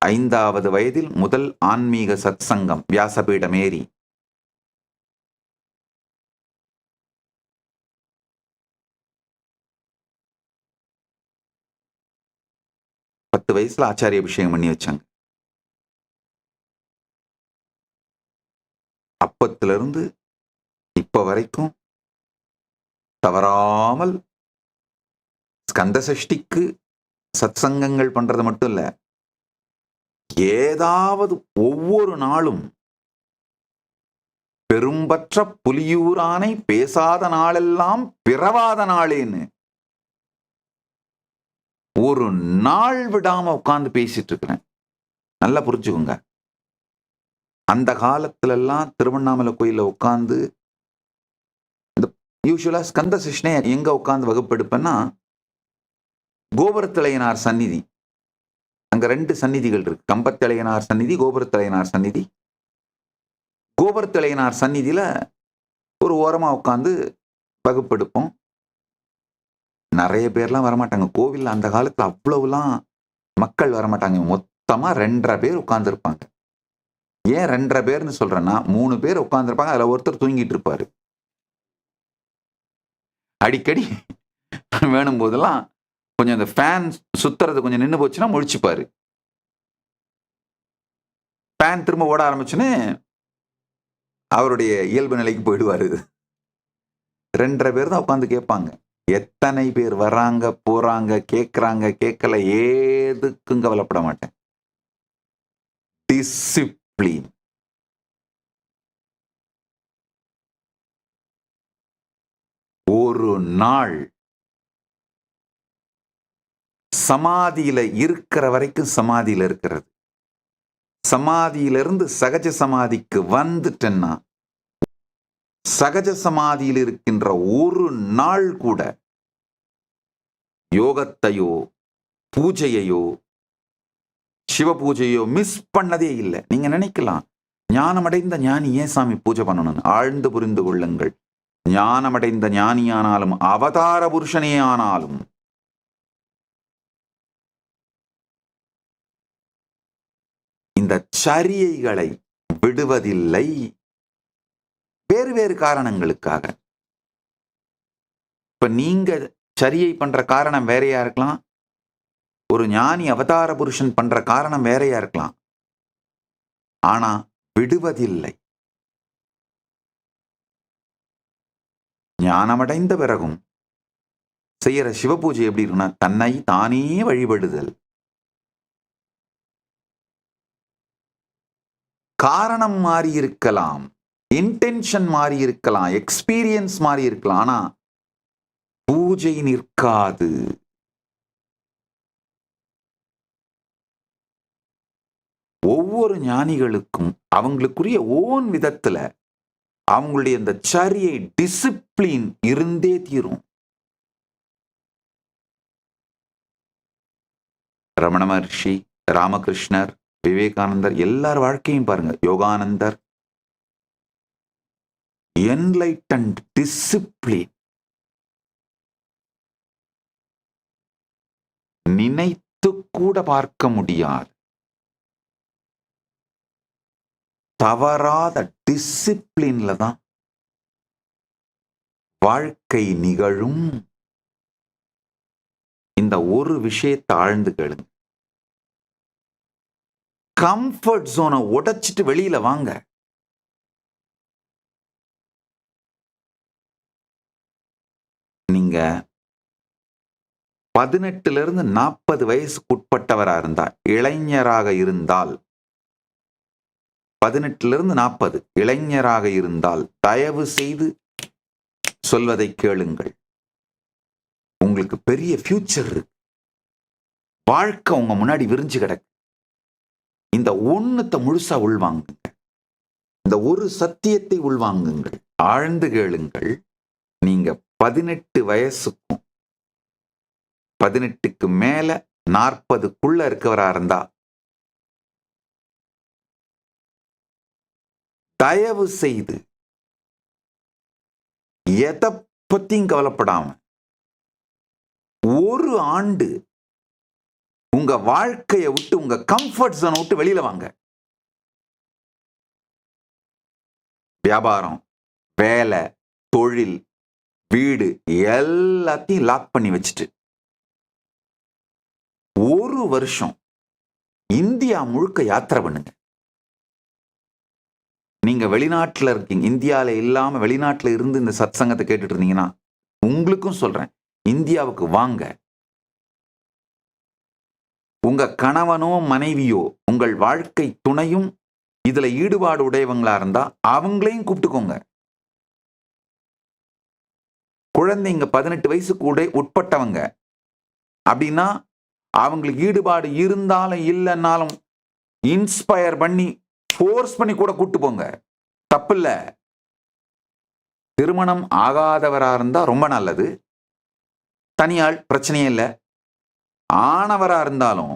5வது வயதில் முதல் ஆன்மீக சத்சங்கம் வியாசபீடம் ஏறி 10 வயசுல ஆச்சாரிய அபிஷேகம் பண்ணி வச்சாங்க. அப்பத்திலிருந்து இப்ப வரைக்கும் தவறாமல் ஸ்கந்த சஷ்டிக்கு சத்சங்கங்கள் பண்றது மட்டும் இல்ல, ஏதாவது ஒவ்வொரு நாளும் பெரும்பற்ற புலியூரானை பேசாத நாளெல்லாம் பிறவாத நாளேன்னு ஒரு நாள் விடாம உட்கார்ந்து பேசிட்டு இருக்கிறேன். நல்லா புரிஞ்சுக்கோங்க. அந்த காலத்துல எல்லாம் திருவண்ணாமலை கோயில உட்கார்ந்து யூசுவலா ஸ்கந்த சிஷ்ணே எங்க உட்கார்ந்து வகுப்பெடுப்பேன்னா கோபுரத்திளையனார் சந்நிதி. அங்க 2 சந்நிதிகள் இருக்கு, கம்பத்திளையனார் சந்நிதி, கோபுரத்திளையனார் சந்நிதி. கோபுரத்திளையனார் சந்நிதியில ஒரு ஓரமா உட்கார்ந்து வகுப்பெடுப்போம். நிறைய பேர்லாம் வரமாட்டாங்க. கோவில் அந்த காலத்துல அவ்வளவுலாம் மக்கள் வரமாட்டாங்க. மொத்த மொத்தமா 2.5 பேர் உட்கார்ந்துருப்பாங்க. ஏன் 2.5 பேர்னு சொல்றேன்னா 3 பேர் உட்கார்ந்துருப்பாங்க, அதுல ஒருத்தர் தூங்கிட்டு இருப்பாரு. அடிக்கடி வேணும் போதெல்லாம் கொஞ்சம் இந்த ஃபேன் சுத்துறது கொஞ்சம் நின்னு போச்சுன்னா முழிச்சுப்பாரு. ஃபேன் திரும்ப ஓட ஆரம்பிச்சுன்னு அவருடைய இயல்பு நிலைக்கு போயிடுவாரு. 2.5 பேர் தான் உட்கார்ந்து கேட்பாங்க. எத்தனை பேர் வர்றாங்க, போறாங்க, கேட்கறாங்க, கேட்கல, ஏதுக்கும் கவலைப்பட மாட்டேன். டிசிப்ளின். ஒரு நாள் சமாதியில இருக்கிற வரைக்கும் சமாதியில இருக்கிறது. சமாதியிலிருந்து சகஜ சமாதிக்கு வந்துட்டேன்னா, சகஜ சமாதியில் இருக்கின்ற ஒரு நாள் கூட யோகத்தையோ பூஜையையோ சிவ பூஜையோ மிஸ் பண்ணதே இல்லை. நீங்க நினைக்கலாம், ஞானமடைந்த ஞானி ஏன் சாமி பூஜை பண்ணணும்னு. ஆழ்ந்து புரிந்து கொள்ளுங்கள். ஞானமடைந்த ஞானியானாலும் அவதார புருஷனே ஆனாலும் இந்த சரியைகளை விடுவதில்லை. வேறு வேறு காரணங்களுக்காக. இப்ப நீங்க சரியை பண்ற காரணம் வேறையா இருக்கலாம், ஒரு ஞானி அவதார புருஷன் பண்ற காரணம் வேறையா இருக்கலாம். ஆனா விடுவதில்லை. ஞானமடைந்த பிறகும் செய்யற சிவபூஜை எப்படி இருக்குன்னா, தன்னை தானே வழிபடுதல். காரணம் மாறி இருக்கலாம், இன்டென்ஷன் மாறி இருக்கலாம், எக்ஸ்பீரியன்ஸ் மாறி இருக்கலாம், ஆனா பூஜை நிற்காது. ஒவ்வொரு ஞானிகளுக்கும் அவங்களுக்குரிய ஓன் விதத்துல அவங்களுடைய இந்த சரியை டிசிப்ளின் இருந்தே தீரும். ரமண மகர்ஷி, ராமகிருஷ்ணர், விவேகானந்தர் எல்லார் வாழ்க்கையும் பாருங்க. Yogananda, enlightened discipline. நினைத்து கூட பார்க்க முடியாது தவறாத டிசிப்ளின்ல தான் வாழ்க்கை நிகழும். இந்த ஒரு விஷயத்தை ஆழ்ந்து கேளுங்க. கம்ஃபர்ட் ஜோனை உடைச்சிட்டு வெளியில வாங்க. நீங்க 18 - 40 வயசுக்கு உட்பட்டவரா இருந்தா, இளைஞராக இருந்தால், 18 - 40 இளைஞராக இருந்தால் தயவு செய்து சொல்வதை கேளுங்கள். உங்களுக்கு பெரிய ஃபியூச்சர் இருக்கு. வாழ்க்கை உங்க முன்னாடி விரிஞ்சு கிடக்கு. இந்த ஒண்ணுத்த முழுசா உள்வாங்குங்க. இந்த ஒரு சத்தியத்தை உள்வாங்குங்கள். ஆழ்ந்து கேளுங்கள். நீங்க 18 வயசுக்கும் 18க்கு மேல 40க்குள்ள இருக்கவரா இருந்தா தயவு செய்து எதை பத்தியும் கவலைப்படாம ஒரு ஆண்டு உங்க வாழ்க்கையை விட்டு, உங்க கம்ஃபர்ட் ஜோனை விட்டு வெளியில வாங்க. வியாபாரம், வேலை, தொழில், வீடு எல்லாத்தையும் லாக் பண்ணி வச்சுட்டு ஒரு வருஷம் இந்தியா முழுக்க யாத்திரை பண்ணுங்க. நீங்க வெளிநாட்டுல இருக்கீங்க, இந்தியால இல்லாம வெளிநாட்டுல இருந்து இந்த சத்சங்கத்தை கேட்டுட்டு இருந்தீங்கன்னா உங்களுக்கும் சொல்றேன், இந்தியாவுக்கு வாங்க. உங்க கணவனோ மனைவியோ உங்கள் வாழ்க்கை துணையும் இதுல ஈடுபாடு உடையவங்களா இருந்தா அவங்களையும் கூப்பிட்டுக்கோங்க. குழந்தைங்க 18 வயசுக்கு உட்பட்டவங்க அப்படின்னா அவங்களுக்கு ஈடுபாடு இருந்தாலும் இல்லைன்னாலும் இன்ஸ்பயர் பண்ணி ஃபோர்ஸ் பண்ணி கூட கூட்டு போங்க, தப்பு இல்ல. திருமணம் ஆகாதவரா இருந்தா ரொம்ப நல்லது, தனியாள் பிரச்சனையே இல்லை. ஆனவரா இருந்தாலும்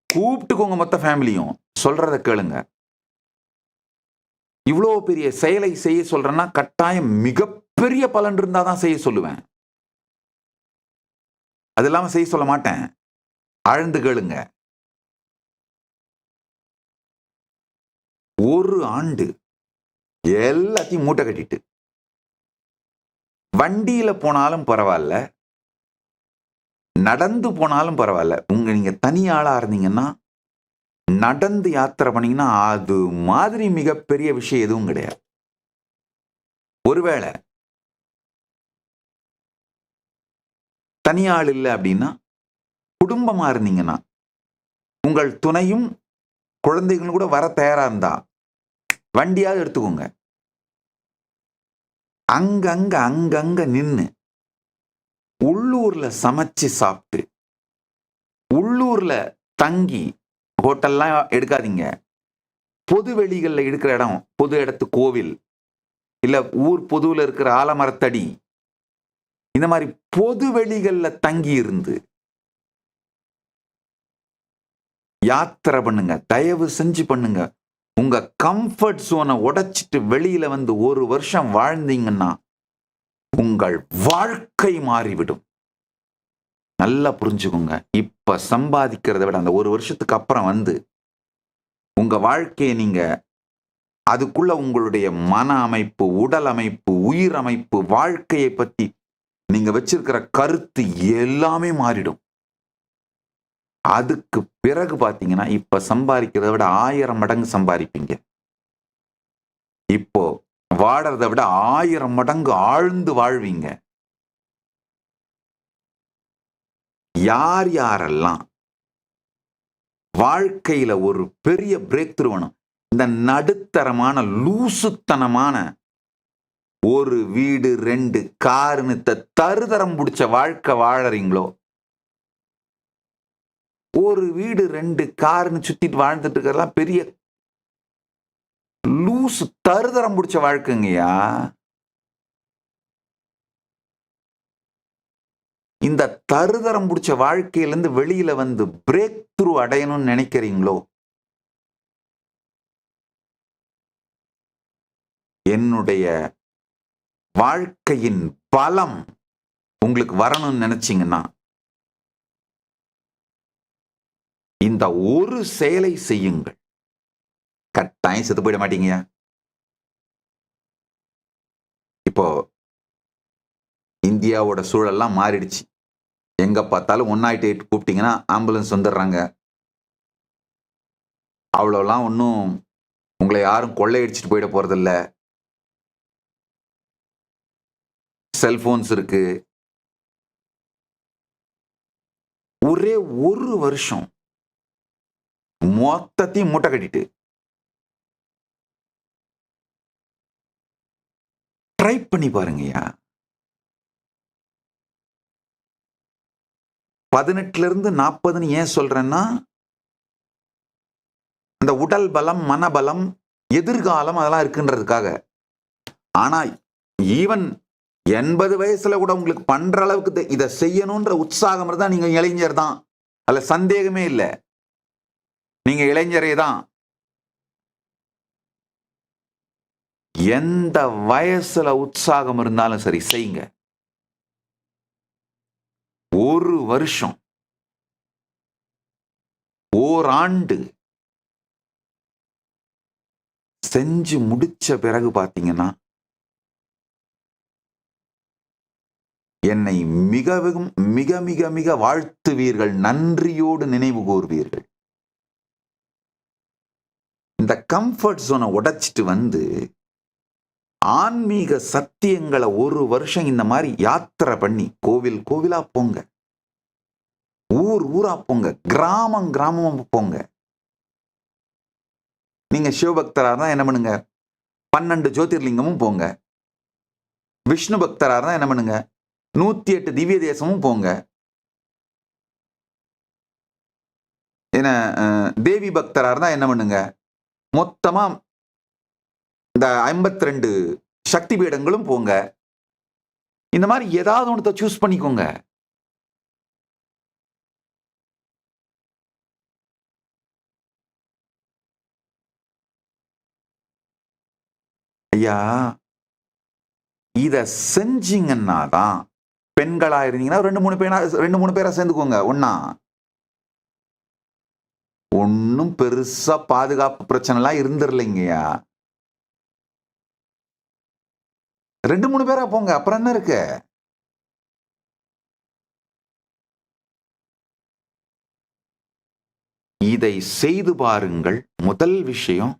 கூப்பிட்டுக்கோங்க, மொத்த ஃபேமிலியும். சொல்றத கேளுங்க. இவ்வளோ பெரிய செயலை செய்ய சொல்றேன்னா கட்டாயம் மிகப்பெரிய பலன் இருந்தா தான் செய்ய சொல்லுவேன். அது இல்லாம செய்ய சொல்ல மாட்டேன். ஆழ்ந்து கேளுங்க. ஒரு ஆண்டு எல்லாத்தையும் மூட்டை கட்டிட்டு வண்டியில போனாலும் பரவாயில்ல, நடந்து போனாலும் பரவாயில்ல. நீங்க தனி ஆளா இருந்தீங்கன்னா நடந்து யாத்திரை பண்ணீங்கன்னா அது மாதிரி மிகப்பெரிய விஷயம் எதுவும் கிடையாது. ஒருவேளை தனியாள் இல்லை அப்படின்னா, குடும்பமா இருந்தீங்கன்னா, உங்கள் துணையும் குழந்தைகளும் கூட வர தயாரா இருந்தா வண்டியாவது எடுத்துக்கோங்க. அங்கங்க நின்னு உள்ளூர்ல சமைச்சு சாப்பிட்டு, உள்ளூர்ல தங்கி ஹோட்டல்லாம் எடுக்காதீங்க. பொது வெளிகள்ல இருக்கிற இடம், பொது இடத்து கோவில், இல்ல ஊர் பொதுவில் இருக்கிற ஆலமரத்தடி, இந்த மாதிரி பொது வெளிகள்ல தங்கி இருந்து யாத்திரை பண்ணுங்க. தயவு செஞ்சு பண்ணுங்க. உங்க கம்ஃபர்ட் ஜோனை உடைச்சிட்டு வெளியில வந்து ஒரு வருஷம் வாழ்ந்தீங்கன்னா உங்கள் வாழ்க்கை மாறிவிடும். நல்லா புரிஞ்சுக்கோங்க. இப்ப சம்பாதிக்கிறத விட அந்த ஒரு வருஷத்துக்கு அப்புறம் வந்து உங்க வாழ்க்கையை நீங்க அதுக்குள்ள உங்களுடைய மன அமைப்பு, உடல் அமைப்பு, உயிர் அமைப்பு, வாழ்க்கையை பத்தி நீங்க வச்சிருக்கிற கருத்து எல்லாமே மாறிடும். அதுக்கு பிறகு பாத்தீங்கன்னா இப்ப சம்பாதிக்கிறத விட 1000 மடங்கு சம்பாதிப்பீங்க. இப்போ வாழறதை விட 1000 மடங்கு ஆழ்ந்து வாழ்வீங்க. யார் யாரெல்லாம் வாழ்க்கையில ஒரு பெரிய பிரேக் த்ரூ வேணும், இந்த நடுத்தரமான லூசுத்தனமான ஒரு வீடு 2 காருன்னு தருதரம் பிடிச்ச வாழ்க்கை வாழறீங்களோ, ஒரு வீடு 2 காருன்னு சுத்திட்டு வாழ்ந்துட்டு இருக்கிறதெல்லாம் பெரிய லூசு தருதரம் பிடிச்ச வாழ்க்கைங்கய்யா. இந்த தருதரம் பிடிச்ச வாழ்க்கையிலிருந்து வெளியில வந்து பிரேக் த்ரூ அடையணும்னு நினைக்கிறீங்களோ, என்னுடைய வாழ்க்கையின் பலம் உங்களுக்கு வரணும்னு நினைச்சீங்கன்னா இந்த ஒரு செயலை செய்யுங்கள். கட்டாயம் செத்து போயிட மாட்டீங்க. இப்போ இந்தியாவோட சூழல்லாம் மாறிடுச்சு. எங்க பார்த்தாலும் 108 கூப்பிட்டீங்கன்னா ஆம்புலன்ஸ் வந்துடுறாங்க. அவ்வளோலாம் ஒன்றும் உங்களை யாரும் கொள்ளையடிச்சிட்டு போயிட போறதில்ல. செல்போன்ஸ் இருக்கு. ஒரே ஒரு வருஷம் மொத்தத்தையும் மூட்டை கட்டிட்டு ட்ரை பண்ணி பாருங்கய்யா. 18 இருந்து 40 ஏன் சொல்றேன்னா, அந்த உடல் பலம், மனபலம், எதிர்காலம் அதெல்லாம் இருக்குன்றதுக்காக. ஆனா ஈவன் 80 வயசுல கூட உங்களுக்கு பண்ற அளவுக்கு இதை செய்யணும்ன்ற உற்சாகம் இருந்தா நீங்க இளைஞர் தான். அதுல சந்தேகமே இல்லை. நீங்க இளைஞரே தான். எந்த வயசுல உற்சாகம் இருந்தாலும் சரி செய்யுங்க. ஒரு வருஷம், ஓராண்டு செஞ்சு முடிச்ச பிறகு பாத்தீங்கன்னா என்னை மிகவும் மிக மிக மிக வாழ்த்துவீர்கள், நன்றியோடு நினைவு கூர்வீர்கள். இந்த கம்ஃபர்ட் ஜோனை உடைச்சிட்டு வந்து ஆன்மீக சத்தியங்களை ஒரு வருஷம் இந்த மாதிரி யாத்திரை பண்ணி கோவில் கோவிலா போங்க, ஊர் ஊரா போங்க, கிராமம் கிராமமா போங்க. நீங்க சிவபக்தரா இருந்தா என்ன பண்ணுங்க, 12 ஜோதிர்லிங்கமும் போங்க. விஷ்ணு பக்தரா இருந்தா என்ன பண்ணுங்க, 108 திவ்ய தேசமும் போங்க. என்ன தேவி பக்தரா இருந்தா என்ன பண்ணுங்க, மொத்தமா இந்த 52 சக்தி பீடங்களும் போங்க. இந்த மாதிரி ஏதாவது ஒன்றத்தை சூஸ் பண்ணிக்கோங்க. ஐயா, இத செஞ்சீங்கன்னா தான், பெண்களா இருந்தீங்கன்னா 2 3 பேரா சேர்ந்துக்கோங்க. ஒன்னா ஒன்னும் பெருசா பாதுகாப்பு பிரச்சனை எல்லாம் இருந்துடலைங்கய்யா. 2-3 பேரா போங்க, அப்புறம் என்ன இருக்கு? இதை செய்து பாருங்கள். முதல் விஷயம்,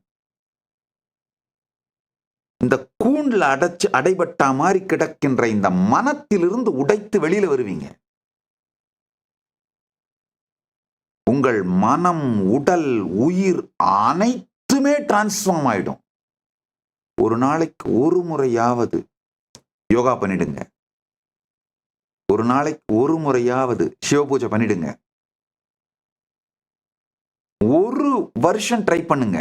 இந்த கூண்டுல அடைபட்டா மாதிரி கிடக்கின்ற இந்த மனத்திலிருந்து உடைத்து வெளியில வருவீங்க. உங்கள் மனம், உடல், உயிர் அனைத்துமே டிரான்ஸ்ஃபார்ம் ஆயிடும். ஒரு நாளைக்கு ஒரு முறையாவது யோகா பண்ணிடுங்க. ஒரு நாளைக்கு ஒரு முறையாவது சிவ பூஜை பண்ணிடுங்க. ஒரு வருஷம் ட்ரை பண்ணுங்க.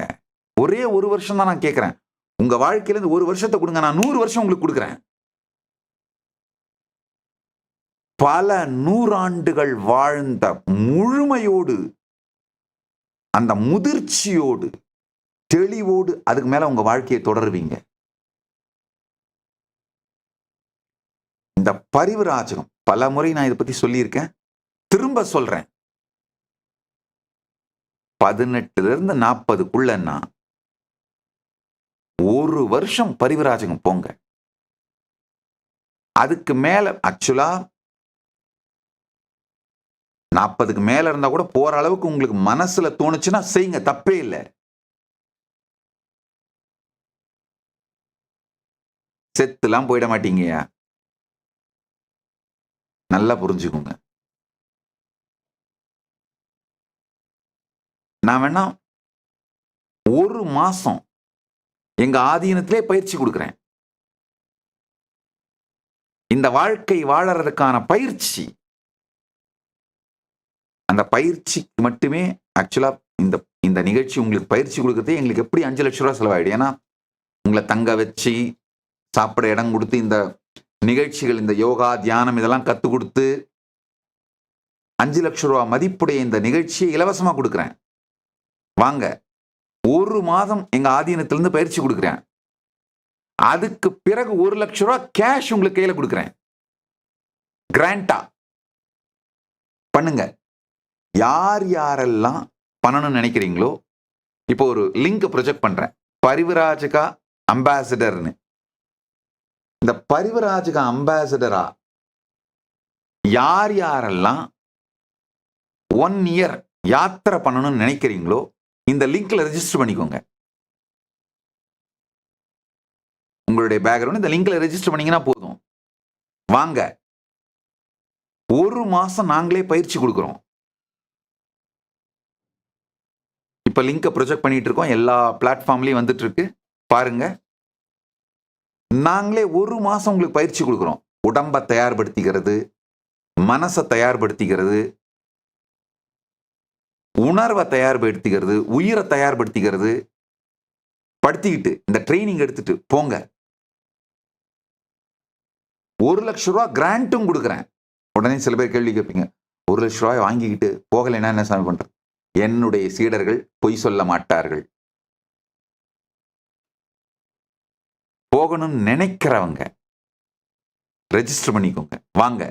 ஒரே ஒரு வருஷம் தான் நான் கேட்கிறேன். உங்க வாழ்க்கையில இருந்து ஒரு வருஷத்தை கொடுங்க, நான் 100 வருஷம் உங்களுக்கு கொடுக்குறேன். பல நூறாண்டுகள் வாழ்ந்த முழுமையோடு, அந்த முதிர்ச்சியோடு, தெளிவோடு அதுக்கு மேல உங்க வாழ்க்கையை தொடருவீங்க. இந்த பரிவிராஜகம் பல முறை நான் இதை பத்தி சொல்லியிருக்கேன், திரும்ப சொல்றேன். 18 - 40க்குள்ளன்னா ஒரு வருஷம் பரிவிராஜகம் போங்க. அதுக்கு மேல ஆக்சுவலா 40க்கு மேல இருந்தா கூட போற அளவுக்கு உங்களுக்கு மனசுல தோணுச்சுன்னா செய்யுங்க, தப்பே இல்லை. செத்துலாம் போயிட மாட்டீங்கயா, நல்லா புரிஞ்சுக்கோங்க. நான் வேணா ஒரு மாசம் எங்க ஆதீனத்திலே பயிற்சி கொடுக்கிறேன். இந்த வாழ்க்கை வாழறதுக்கான பயிற்சி. அந்த பயிற்சி மட்டுமே ஆக்சுவலா இந்த நிகழ்ச்சி உங்களுக்கு பயிற்சி கொடுக்கறதே எங்களுக்கு எப்படி 5 லட்சம் ரூபாய் செலவாயிடும். ஏன்னா உங்களை தங்க வச்சு சாப்பிட இடம் கொடுத்து இந்த நிகழ்ச்சிகள், இந்த யோகா தியானம் இதெல்லாம் கத்து கொடுத்து 5 லட்சம் ரூபாய் மதிப்புடைய இந்த நிகழ்ச்சியை இலவசமா கொடுக்கிறேன். வாங்க, ஒரு மாதம் எங்க ஆதீனத்திலிருந்து பயிற்சி கொடுக்கிறேன். அதுக்கு பிறகு 1 லட்சம் ரூபாய் கேஷ் உங்களுக்கு கையில கொடுக்கிறேன். கிராண்டா பண்ணுங்க. யார் யாரெல்லாம் பண்ணணும்னு நினைக்கிறீங்களோ, இப்போ ஒரு லிங்க் ப்ரொஜெக்ட் பண்றேன், பரிவிராஜகா அம்பாசிடர்னு. இந்த பரிவிராஜகா அம்பாசிடரா யார் யாரெல்லாம் 1 இயர் யாத்திரை பண்ணணும்னு நினைக்கிறீங்களோ இந்த லிங்க்ல ரெஜிஸ்டர் பண்ணிக்கோங்க. உங்களுடைய பேக்ரவுண்ட் இந்த லிங்க்ல ரெஜிஸ்டர் பண்ணீங்கன்னா போதும். வாங்க, ஒரு மாசம் நாங்களே பயிற்சி கொடுக்கிறோம். இப்ப லிங்கை ப்ரொஜெக்ட் பண்ணிட்டு இருக்கோம், எல்லா பிளாட்ஃபார்ம்லயும் வந்துட்டு இருக்கு, பாருங்க. நாங்களே ஒரு மாசம் உங்களுக்கு பயிற்சி கொடுக்கிறோம். உடம்பை தயார்படுத்திக்கிறது, மனசை தயார்படுத்திக்கிறது, உணர்வை தயார்படுத்திக்கிறது, உயிரை தயார்படுத்திக்கிறது. படுத்திக்கிட்டு இந்த ட்ரைனிங் எடுத்துட்டு போங்க. 1 லட்சம் ரூபாய் கிராண்டும் கொடுக்குறேன். உடனே சில பேர் கேள்வி கேட்பீங்க, 1 லட்சம் ரூபாய் வாங்கிக்கிட்டு போகலைன்னா என்ன சாமி பண்றது? என்னுடைய சீடர்கள் பொய் சொல்ல மாட்டார்கள். போகணும்னு நினைக்கிறவங்க ரெஜிஸ்டர் பண்ணிக்கோங்க. வாங்க,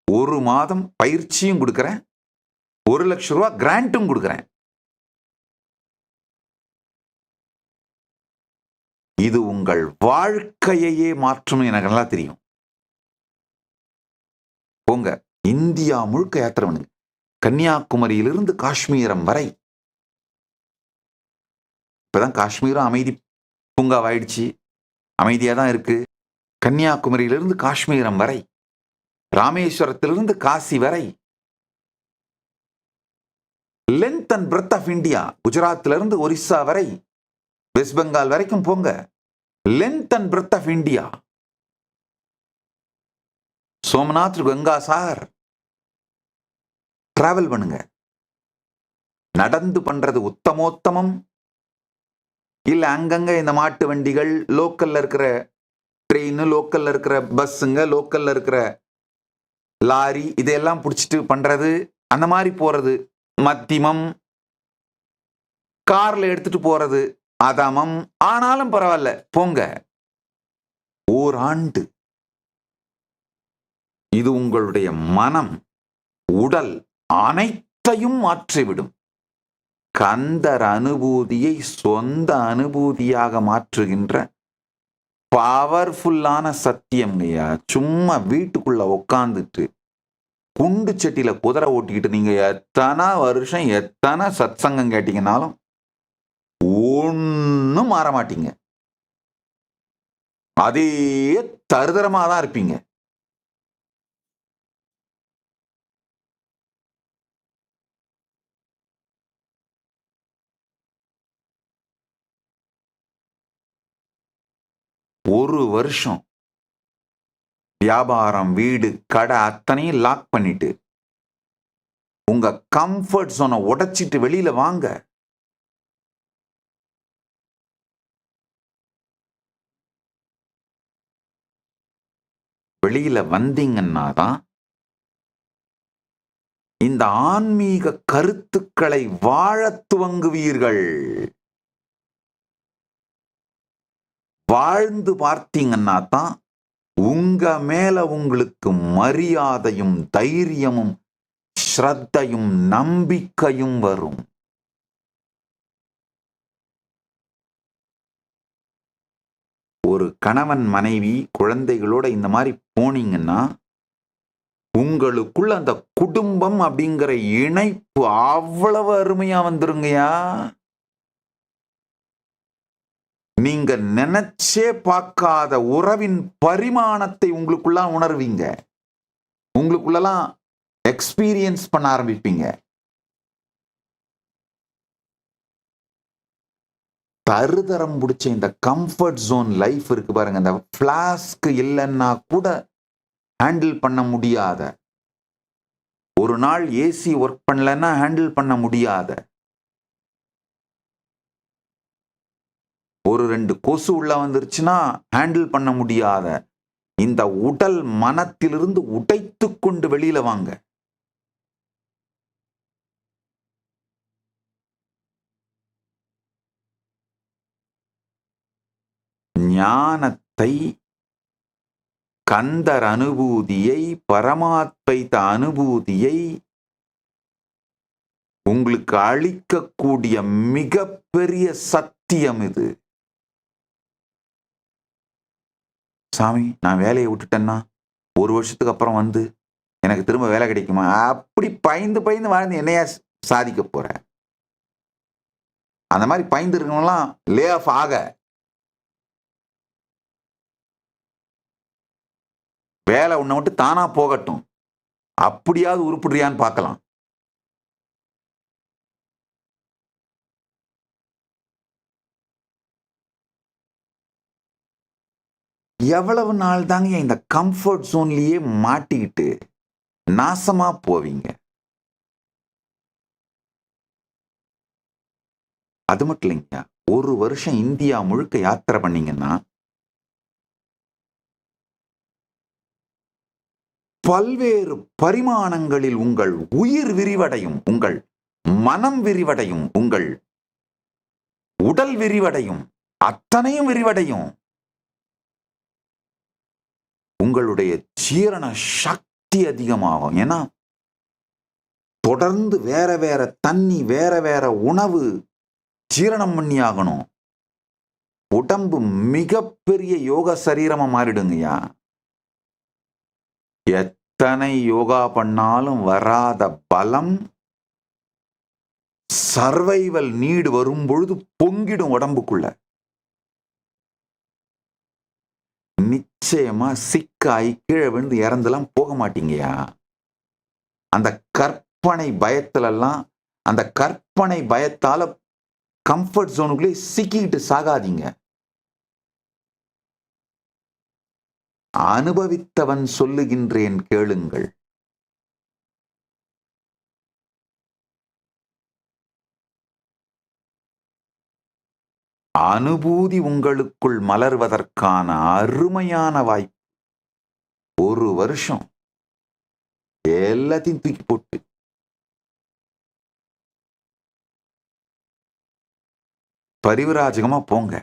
ஒரு மாதம் பயிற்சியும் கொடுக்கிறேன், 1 லட்சம் ரூபாய் கிராண்டும் கொடுக்கிறேன். இது உங்கள் வாழ்க்கையே மாற்றும், எனக்கு நல்லா தெரியும். போங்க, இந்தியா முழுக்க யாத்திரை பண்ணுங்க. கன்னியாகுமரியிலிருந்து காஷ்மீரம் வரை. இப்பதான் காஷ்மீரும் அமைதி பூங்காவாயிடுச்சு, அமைதியா தான் இருக்கு. கன்னியாகுமரியிலிருந்து காஷ்மீரம் வரை, ராமேஸ்வரத்திலிருந்து காசி வரை, length and breadth of India, குஜராத்திலிருந்து ஒரிசா வரை, வெஸ்ட் பெங்கால் வரைக்கும் போங்க. Length and breadth of India. Somnath, Ganga Sagar travel பண்ணுங்க. நடந்து பண்றது உத்தமோத்தமம். இல்ல அங்கங்க இந்த மாட்டு வண்டிகள், லோக்கல்ல இருக்கிற ட்ரெயின், லோக்கல்ல இருக்கிற பஸ்ஸுங்க, லோக்கல்ல இருக்கிற லாரி, இதெல்லாம் பிடிச்சிட்டு பண்றது, அந்த மாதிரி போறது மத்தியமம். கார்ல எடுத்துட்டு போறது அதமம். ஆனாலும் பரவாயில்ல, போங்க. ஓராண்டு இது உங்களுடைய மனம், உடல் அனைத்தையும் மாற்றிவிடும். கந்தர் அனுபூதியை சொந்த அனுபூதியாக மாற்றுகின்ற பவர்ஃபுல்லான சத்தியம்ங்கய்யா. சும்மா வீட்டுக்குள்ள உட்காந்துட்டு குண்டு சட்டியில குதிரை ஓட்டிக்கிட்டு நீங்க எத்தனை வருஷம் எத்தனை சத்சங்கம் கேட்டீங்கன்னாலும் ஒன்னும் மாற மாட்டீங்க. அதே தருதரமா தான் இருப்பீங்க. ஒரு வருஷம் வியாபாரம், வீடு, கடை அத்தனையும் லாக் பண்ணிட்டு உங்க கம்ஃபர்ட் ஜோனை உடைச்சிட்டு வெளியில வாங்க. வெளியில வந்தீங்கன்னா தான் இந்த ஆன்மீக கருத்துக்களை வாழத் துவங்குவீர்கள். வாழ்ந்து பார்த்தீங்கன்னா தான் உங்க மேல உங்களுக்கு மரியாதையும் தைரியமும் ஸ்ரத்தையும் நம்பிக்கையும் வரும். ஒரு கணவன் மனைவி குழந்தைகளோட இந்த மாதிரி போனீங்கன்னா உங்களுக்குள்ள அந்த குடும்பம் அப்படிங்கிற இணைப்பு அவ்வளவு அருமையா வந்துருங்கயா. நீங்க நினைச்சே பார்க்காத உறவின் பரிமாணத்தை உங்களுக்குள்ள உணர்வீங்க. உங்களுக்குள்ளலாம் எக்ஸ்பீரியன்ஸ் பண்ண ஆரம்பிப்பீங்க. தருதரம் பிடிச்ச இந்த கம்ஃபர்ட் ஜோன் லைஃப் இருக்கு பாருங்க, இந்த பிளாஸ்க் இல்லைன்னா கூட ஹேண்டில் பண்ண முடியாத, ஒரு நாள் ஏசி ஒர்க் பண்ணலன்னா ஹேண்டில் பண்ண முடியாத, ஒரு 2 கொசு உள்ள வந்துருச்சுன்னா ஹேண்டில் பண்ண முடியாத இந்த உடல் மனத்திலிருந்து உடைத்து கொண்டு வெளியில வாங்க. ஞானத்தை, கந்தர் அனுபூதியை, பரமாத்வைத அனுபூதியை உங்களுக்கு அளிக்கக்கூடிய மிகப்பெரிய சத்தியம் இது. சாமி, நான் வேலையை விட்டுட்டேன்னா 1 வருஷத்துக்கு அப்புறம் வந்து எனக்கு திரும்ப வேலை கிடைக்குமா? அப்படி பயந்து பயந்து வாழ்ந்து என்னையா சாதிக்க போற? அந்த மாதிரி பயந்து இருக்கவங்கலாம் லே ஆஃப் ஆக, வேலை உன்னை விட்டு தானா போகட்டும், அப்படியாவது உருப்படுறியான்னு பார்க்கலாம். எவ்வளவு நாள் தாங்க இந்த கம்ஃபர்ட் ஜோன்லயே மாட்டிக்கிட்டு நாசமா போவீங்க? அது மட்டும் இல்லைங்க, 1 வருஷம் இந்தியா முழுக்க யாத்திரை பண்ணீங்கன்னா பல்வேறு பரிமாணங்களில் உங்கள் உயிர் விரிவடையும், உங்கள் மனம் விரிவடையும், உங்கள் உடல் விரிவடையும், அத்தனையும் விரிவடையும். உங்களுடைய ஜீரண சக்தி அதிகமாகும். ஏன்னா தொடர்ந்து வேற வேற தண்ணி, வேற வேற உணவு ஜீரணம் பண்ணி ஆகணும். உடம்பு மிகப்பெரிய யோக சரீரமா மாறிடுங்கய்யா. எத்தனை யோகா பண்ணாலும் வராத பலம் சர்வைவல் நீடு வரும் பொழுது பொங்கிடும் உடம்புக்குள்ள. நிச்சயமா சிக்காய் கீழே விழுந்து இறந்தெல்லாம் போக மாட்டீங்கயா. அந்த கற்பனை பயத்திலெல்லாம், அந்த கற்பனை பயத்தால கம்ஃபர்ட் ஜோனுக்குள்ளே சிக்கிட்டு சாகாதீங்க. அனுபவித்தவன் சொல்லுகின்றேன் கேளுங்கள். அனுபூதி உங்களுக்குள் மலர்வதற்கான அருமையான வாய்ப்பு. 1 வருஷம் எல்லாத்தையும் தூக்கி போட்டு பரிவிராஜகமா போங்க.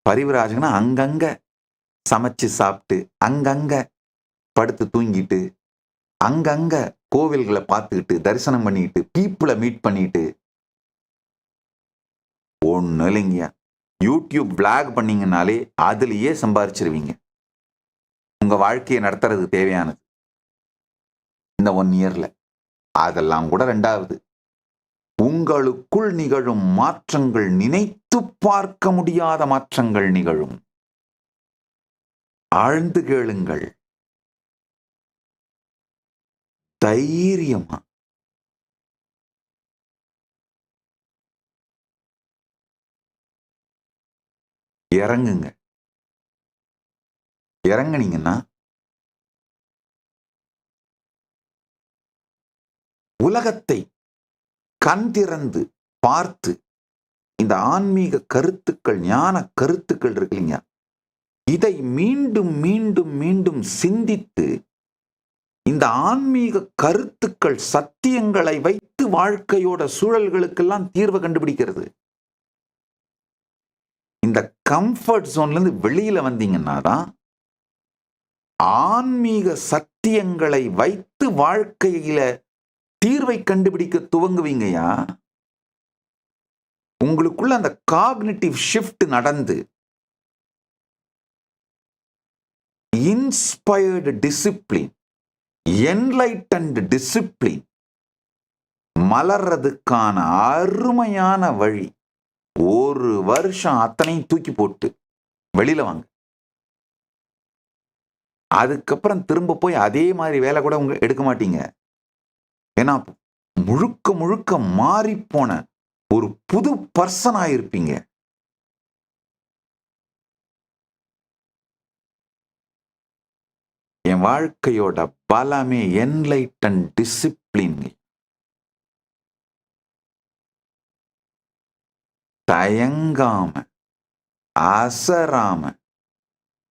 பரிவிராஜகம்னா அங்கங்க சமைச்சு சாப்பிட்டு, அங்கங்க படுத்து தூங்கிட்டு, அங்கங்க கோவில்களை பார்த்துக்கிட்டு தரிசனம் பண்ணிக்கிட்டு பீப்புளை மீட் பண்ணிட்டு ஒண்ணு இல்லைங்கய்யா. யூடியூப் பிளாக் பண்ணீங்கன்னாலே அதுலயே சம்பாரிச்சிருவீங்க. உங்க வாழ்க்கையை நடத்துறது தேவையானது இந்த 1 இயர்ல. அதெல்லாம் கூட 2வது, உங்களுக்குள் நிகழும் மாற்றங்கள் நினைத்து பார்க்க முடியாத மாற்றங்கள் நிகழும். ஆழ்ந்து கேளுங்கள், தைரியமா. இறங்குங்க. இறங்குனீங்கன்னா உலகத்தை கண் திறந்து பார்த்து இந்த ஆன்மீக கருத்துக்கள், ஞான கருத்துக்கள் இருக்குல்லைங்க, இதை மீண்டும் மீண்டும் மீண்டும் சிந்தித்து இந்த ஆன்மீக கருத்துக்கள் சத்தியங்களை வைத்து வாழ்க்கையோட சூழல்களுக்கெல்லாம் தீர்வு கண்டுபிடிக்கிறது. இந்த கம்ஃபர்ட் ஜோன்ல இருந்து வெளியில வந்தீங்கன்னா தான் ஆன்மீக சத்தியங்களை வைத்து வாழ்க்கையில தீர்வை கண்டுபிடிக்க துவங்குவீங்கயா. உங்களுக்குள்ள அந்த காக்னிட்டிவ் ஷிஃப்ட் நடந்து இன்ஸ்பயர்டு டிசிப்ளின், என்லைட்டன்ட் டிசிப்ளின் மலர்றதுக்கான அருமையான வழி. 1 வருஷம் அத்தனையும் தூக்கி போட்டு வெளியில வாங்க. அதுக்கப்புறம் திரும்ப போய் அதே மாதிரி வேலை கூட உங்க எடுக்க மாட்டீங்க. ஏன்னா முழுக்க முழுக்க மாறி போன ஒரு புது பர்சன் ஆயிருப்பீங்க. என் வாழ்க்கையோட பலமே என்லைட்டன் டிசிப்ளின். தயங்காம அசராம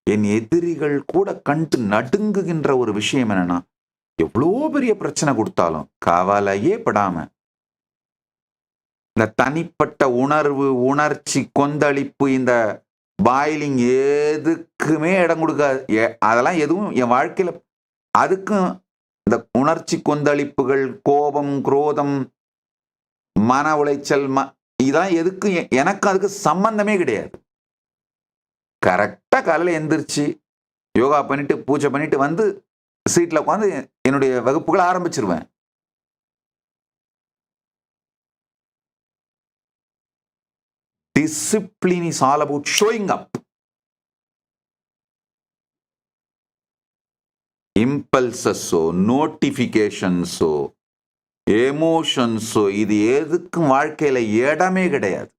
என் எதிரிகள் கூட கண்டு நடுங்குகின்ற ஒரு விஷயம் என்னன்னா, எவ்வளோ பெரிய பிரச்சனை கொடுத்தாலும் கவலையே படாம இந்த தனிப்பட்ட உணர்வு, உணர்ச்சி, கொந்தளிப்பு, இந்த பாயிலிங் எதுக்குமே இடம் கொடுக்காது. அதெல்லாம் எதுவும் என் வாழ்க்கையில அதுக்கும் இந்த உணர்ச்சி கொந்தளிப்புகள், கோபம், குரோதம், மன உளைச்சல், இதெல்லாம் எதுக்கு எனக்கு அதுக்கு சம்பந்தமே கிடையாது. கரெக்டா காலையில எந்திரிச்சு யோகா பண்ணிட்டு பூஜை பண்ணிட்டு வந்து சீட்ல உட்காந்து என்னுடைய வகுப்புகளை ஆரம்பிச்சிருவேன். Discipline is all about showing up. இம்பல்சஸோ, நோட்டிபிகேஷன்ஸோ, எமோஷன்ஸோ இது எதுக்கும் வாழ்க்கையில இடமே கிடையாது.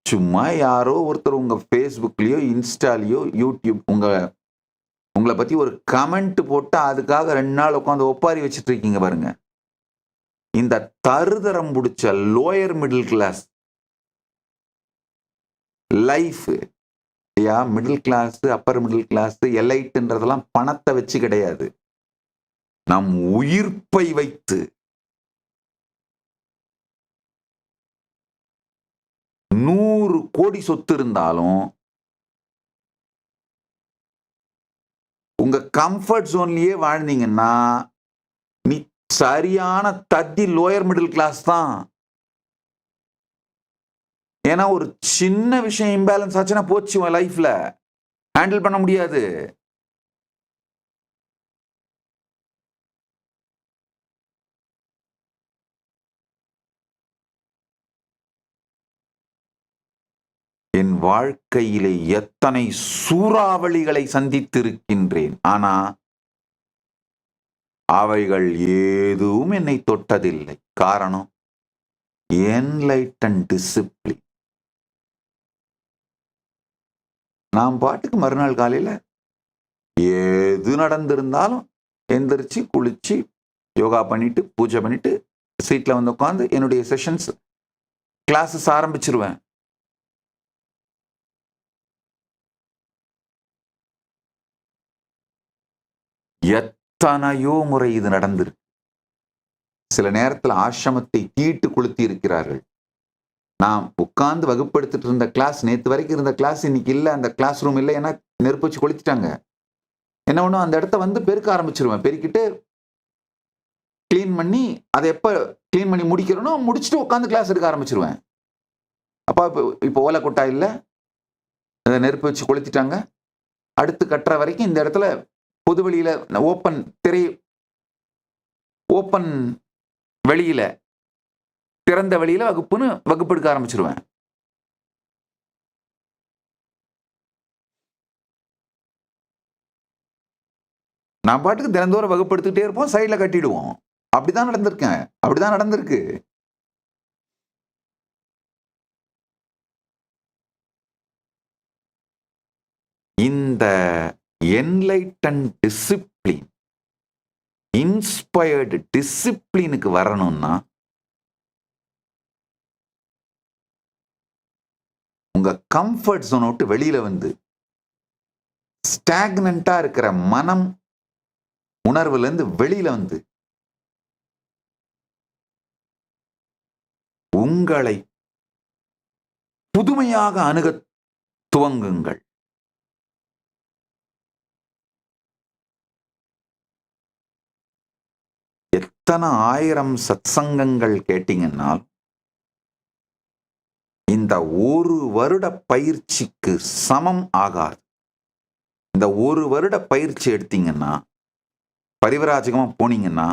சும்மா யாரோ ஒருத்தர் உங்க ஃபேஸ்புக்லயோ, இன்ஸ்டாலயோ, யூடியூப் உங்களை பத்தி ஒரு கமெண்ட் போட்டு அதுக்காக 2 நாள் உட்காந்து ஒப்பாரி வச்சுட்டு இருக்கீங்க பாருங்க. இந்த தருதரம் பிடிச்ச lower middle class life, middle class, upper middle class, எலைட்ன்றதெல்லாம் பணத்தை வச்சு கிடையாது, நம் உயிர்ப்பை வைத்து 100 கோடி சொத்து இருந்தாலும் உங்க கம்ஃபர்ட் ஜோன்லயே வாழ்ந்தீங்கன்னா நீ சரியான தத்தி லோயர் மிடில் கிளாஸ் தான். ஏன்னா ஒரு சின்ன விஷயம் இம்பேலன்ஸ் ஆச்சுன்னா போச்சு, உன் லைஃப்ல ஹேண்டில் பண்ண முடியாது. என் வாழ்க்கையிலே எத்தனை சூறாவளிகளை சந்தித்திருக்கின்றேன், ஆனா அவைகள் ஏதும் என்னை தொட்டதில்லை. காரணம் என்லைட்டன் டிசிப்ளின். நாம் பாட்டுக்கு மறுநாள் காலையில எது நடந்திருந்தாலும் எந்திரிச்சு குளிச்சு யோகா பண்ணிட்டு பூஜை பண்ணிட்டு சீட்ல வந்து உட்காந்து என்னுடைய செஷன்ஸ் கிளாஸஸ் ஆரம்பிச்சிருவேன். எத்தனையோ முறை இது நடந்திருக்கு. சில நேரத்தில் ஆசிரமத்தை தீட்டு கொளுத்தி இருக்கிறார்கள். நான் உட்கார்ந்து வகுப்படுத்திட்டு இருந்த கிளாஸ், நேற்று வரைக்கும் இருந்த கிளாஸ் இன்னைக்கு இல்லை, அந்த கிளாஸ் ரூம் இல்லை, ஏன்னா நெருப்பு வச்சு கொளுத்திட்டாங்க. என்ன பண்ணும், அந்த இடத்த வந்து பெருக்க ஆரம்பிச்சிருவேன். பெருக்கிட்டு கிளீன் பண்ணி, அதை எப்ப கிளீன் பண்ணி முடிக்கிறேனோ முடிச்சுட்டு உட்காந்து கிளாஸ் எடுக்க ஆரம்பிச்சிருவேன். அப்பா இப்போ ஓலை கொட்டா இல்ல, அதை நெருப்பு வச்சு கொளுத்திட்டாங்க. அடுத்து கட்டுற வரைக்கும் இந்த இடத்துல பொதுவெளியில ஓப்பன் திரை, ஓப்பன் வெளியில, திறந்த வெளியில வகுப்பு எடுக்க ஆரம்பிச்சிருவேன். நான் பாட்டுக்கு தினந்தோறும் வகுப்பு எடுத்துக்கிட்டே இருப்போம், சைட்ல கட்டிடுவோம். அப்படிதான் நடந்திருக்கேன். அப்படிதான் நடந்திருக்கு. இந்த என்லைட்டன் டிசிப்ளின், இன்ஸ்பயர்டு டிசிப்ளினுக்கு வரணும்னா உங்க கம்ஃபர்ட் ஜோன் விட்டு வெளியில வந்து ஸ்டாக்னண்டா இருக்கிற மனம் உணர்வுல இருந்து வெளியில வந்து உங்களை புதுமையாக அணுக துவங்குங்கள். எத்தனை 1000 சத்சங்கங்கள் கேட்டீங்கன்னா இந்த 1 வருட பயிற்சிக்கு சமம் ஆகாது. இந்த 1 வருட பயிற்சி எடுத்தீங்கன்னா, பரிவராஜகமா போனீங்கன்னா,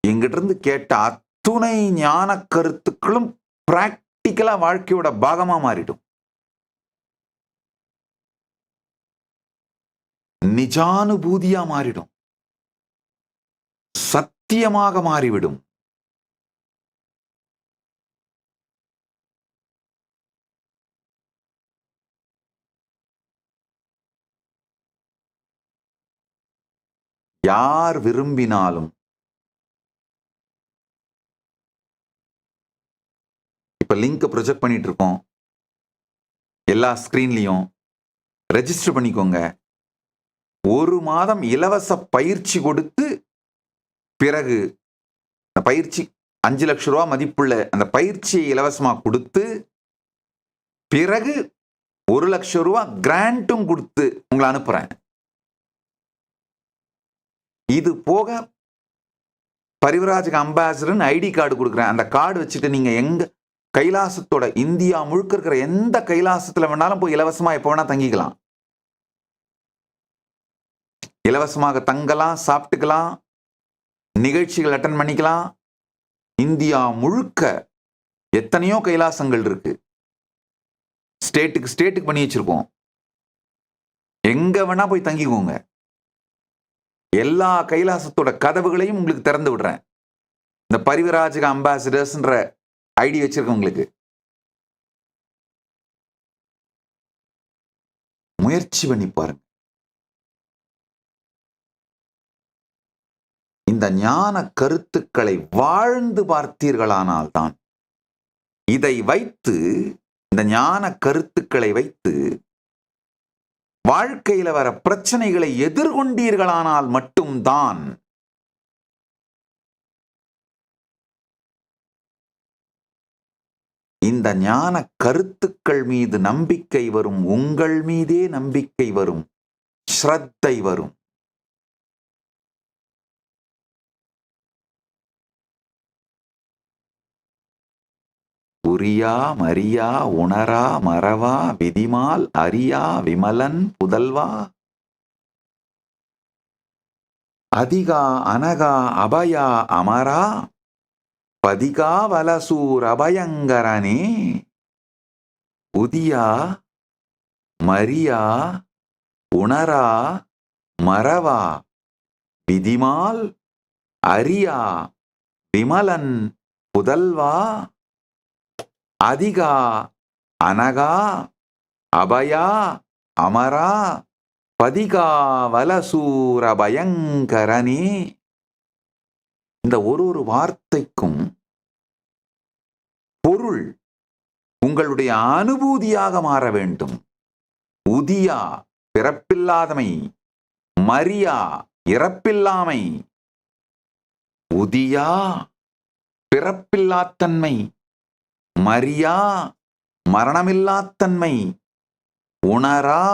எங்கிட்ட இருந்து கேட்ட அத்துணை ஞான கருத்துக்களும் பிராக்டிக்கலா வாழ்க்கையோட பாகமா மாறிடும். நிஜானுபூதியா மாறிடும். சத்தியமாக மாறிவிடும். யார் விரும்பினாலும் இப்ப லிங்க் ப்ரொஜெக்ட் பண்ணிட்டு இருக்கோம், எல்லா ஸ்கிரீன்லயும் ரெஜிஸ்டர் பண்ணிக்கோங்க. 1 மாதம் இலவச பயிற்சி கொடுத்து, பிறகு அந்த பயிற்சி 5 லட்சம் ரூபாய் மதிப்புள்ள அந்த பயிற்சியை இலவசமா கொடுத்து, பிறகு 1 லட்சம் ரூபாய் கிராண்டும் கொடுத்து உங்களை அனுப்புறேன். இது போக பரிவராஜக அம்பாசிடர் ஐடி கார்டு கொடுக்குறேன். அந்த கார்டு வச்சுட்டு நீங்க எங்க கைலாசத்தோட இந்தியா முழுக்க இருக்கிற எந்த கைலாசத்துல வேணாலும் போய் இலவசமா எப்ப வேணா தங்கிக்கலாம். இலவசமாக தங்கலாம், சாப்பிட்டுக்கலாம், நிகழ்ச்சிகள் அட்டன் பண்ணிக்கலாம். இந்தியா முழுக்க எத்தனையோ கைலாசங்கள் இருக்கு. ஸ்டேட்டுக்கு பண்ணி வச்சிருக்கோம். எங்க வேணா போய் தங்கிக்கோங்க. எல்லா கைலாசத்தோட கதவுகளையும் உங்களுக்கு திறந்து விடுறேன். இந்த பரிவராஜக அம்பாசிடர்ஸ்ன்ற ஐடி வச்சிருக்கவங்களுக்கு முயற்சி பண்ணி பாருங்க. இந்த ஞான கருத்துக்களை வாழ்ந்து பார்த்தீர்களானால்தான், இதை வைத்து, இந்த ஞான கருத்துக்களை வைத்து வாழ்க்கையில வர பிரச்சனைகளை எதிர்கொண்டீர்களானால் மட்டும்தான் இந்த ஞான கருத்துக்கள் மீது நம்பிக்கை வரும். உங்கள் மீதே நம்பிக்கை வரும், ஸ்ரத்தை வரும். உரியா மரியா உணரா மறவா விதிமால் அரியா விமலன் புதல்வா அதிகா அனகா அபயா அமரா பதிகா வலசூர் அபயங்கரனே உதியா மரியா உணரா மறவா விதிமால் அரியா விமலன் புதல்வா அதிகா அனகா அபயா அமரா பதிகா வலசூர பயங்கரனே. இந்த ஒரு வார்த்தைக்கும் பொருள் உங்களுடைய அனுபூதியாக மாற வேண்டும். உதியா பிறப்பில்லாதமை, மரியா இறப்பில்லாமை. உதியா பிறப்பில்லாத்தன்மை, மரியா மரணமில்லாத்தன்மை. உணரா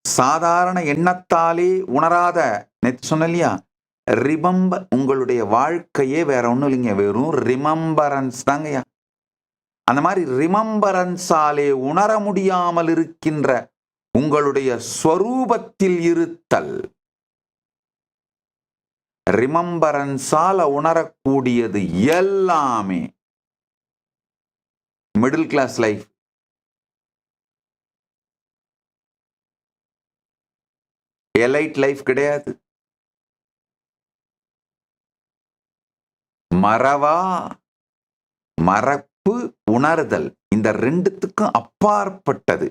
சாதாரண எண்ணத்தாலே உணராத, நேற்று சொன்ன இல்லையா, உங்களுடைய வாழ்க்கையே வேற ஒண்ணும் இல்லைங்க, வெறும் ரிமம்பரன்ஸ் தாங்கய்யா. அந்த மாதிரி ரிமம்பரன்ஸாலே உணர முடியாமல் இருக்கின்ற உங்களுடைய ஸ்வரூபத்தில் இருத்தல், ரிமம்பரன்ஸால உணரக்கூடியது எல்லாமே middle class life. Elite life கிடையாது. மறவா, மறப்பு, உணர்தல், இந்த ரெண்டுத்துக்கும் அப்பாற்பட்டது.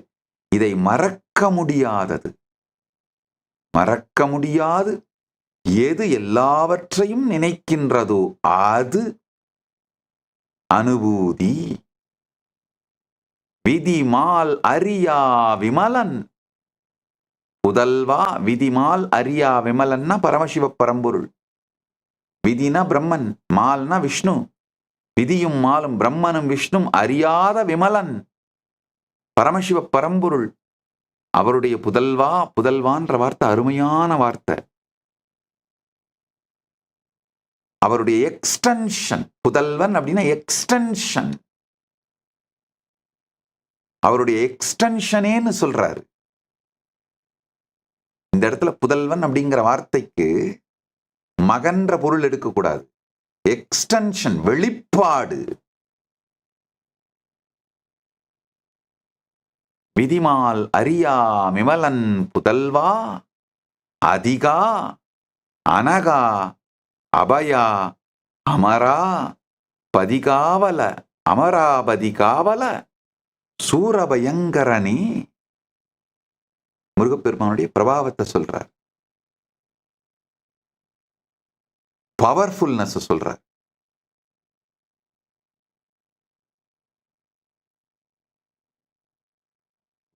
இதை மறக்க முடியாதது. மறக்க முடியாது எது எல்லாவற்றையும் நினைக்கின்றதோ அது அனுபூதி. விதிமால் அறியா விமலன். புதல்வா, விதிமால் அறியா விமலன்னா பரமசிவ பரம்பொருள். விதினா பிரம்மன், மால்னா விஷ்ணு. விதியும் மாலும் பிரம்மனும் விஷ்ணும் அறியாத விமலன் பரமசிவ பரம்பொருள். அவருடைய புதல்வா, புதல்வான்ற வார்த்தை அருமையான வார்த்தை. அவருடைய எக்ஸ்டென்ஷன். புதல்வன் அப்படின்னா எக்ஸ்டென்ஷன். அவருடைய எக்ஸ்டென்ஷனேன்னு சொல்றாரு. இந்த இடத்துல புதல்வன் அப்படிங்கிற வார்த்தைக்கு மகன்ற பொருள் எடுக்கக்கூடாது. எக்ஸ்டென்ஷன், வெளிப்பாடு. விதிமால் அறியா மிமலன் புதல்வா, அதிகா அனகா அபயா அமரா பதிகாவல அமராபதிகாவல சூரபயங்கரனே. முருகப்பெருமானுடைய பிரபாவத்தை சொல்றார், பவர்ஃபுல்னஸ் சொல்றார்.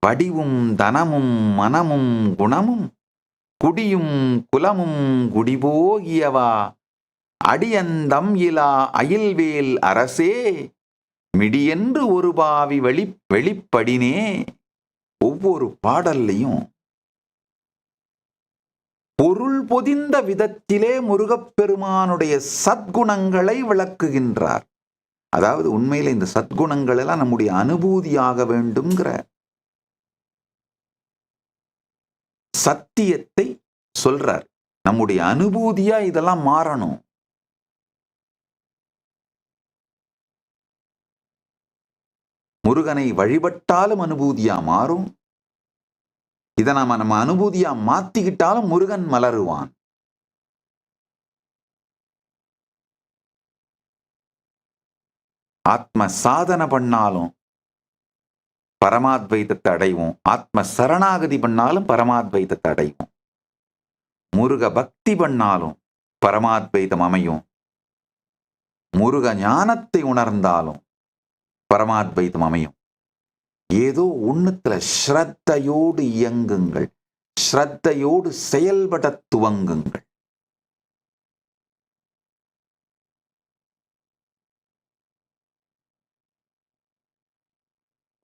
வடிவும் தனமும் மனமும் குணமும் குடியும் குலமும் குடிபோகியவா அடியந்தம் இலா அயில்வேல் அரசே மிடியென்று ஒரு பாவி வெளிப்படினே. ஒவ்வொரு பாடல்லையும் பொருள் பொதிந்த விதத்திலே முருகப்பெருமானுடைய சத்குணங்களை விளக்குகின்றார். அதாவது உண்மையில இந்த சத்குணங்கள் எல்லாம் நம்முடைய அனுபூதியாக வேண்டும்ங்கிற சத்தியத்தை சொல்றார். நம்முடைய அனுபூதியா இதெல்லாம் மாறணும். முருகனை வழிபட்டாலும் அனுபூதியா மாறும். இதை நம்ம அனுபூதியா மாத்திக்கிட்டாலும் முருகன் மலருவான். ஆத்ம சாதனை பண்ணாலும் பரமாத்வைதத்தை அடைவோம். ஆத்ம சரணாகதி பண்ணாலும் பரமாத்வைதத்தை அடைவோம். முருக பக்தி பண்ணாலும் பரமாத்வைதம் அமையும். முருக ஞானத்தை உணர்ந்தாலும் பரமாத்வைதம் அமையும். ஏதோ ஒண்ணுத்துல ஸ்ரத்தையோடு இயங்குங்கள், ஸ்ரத்தையோடு செயல்பட துவங்குங்கள்.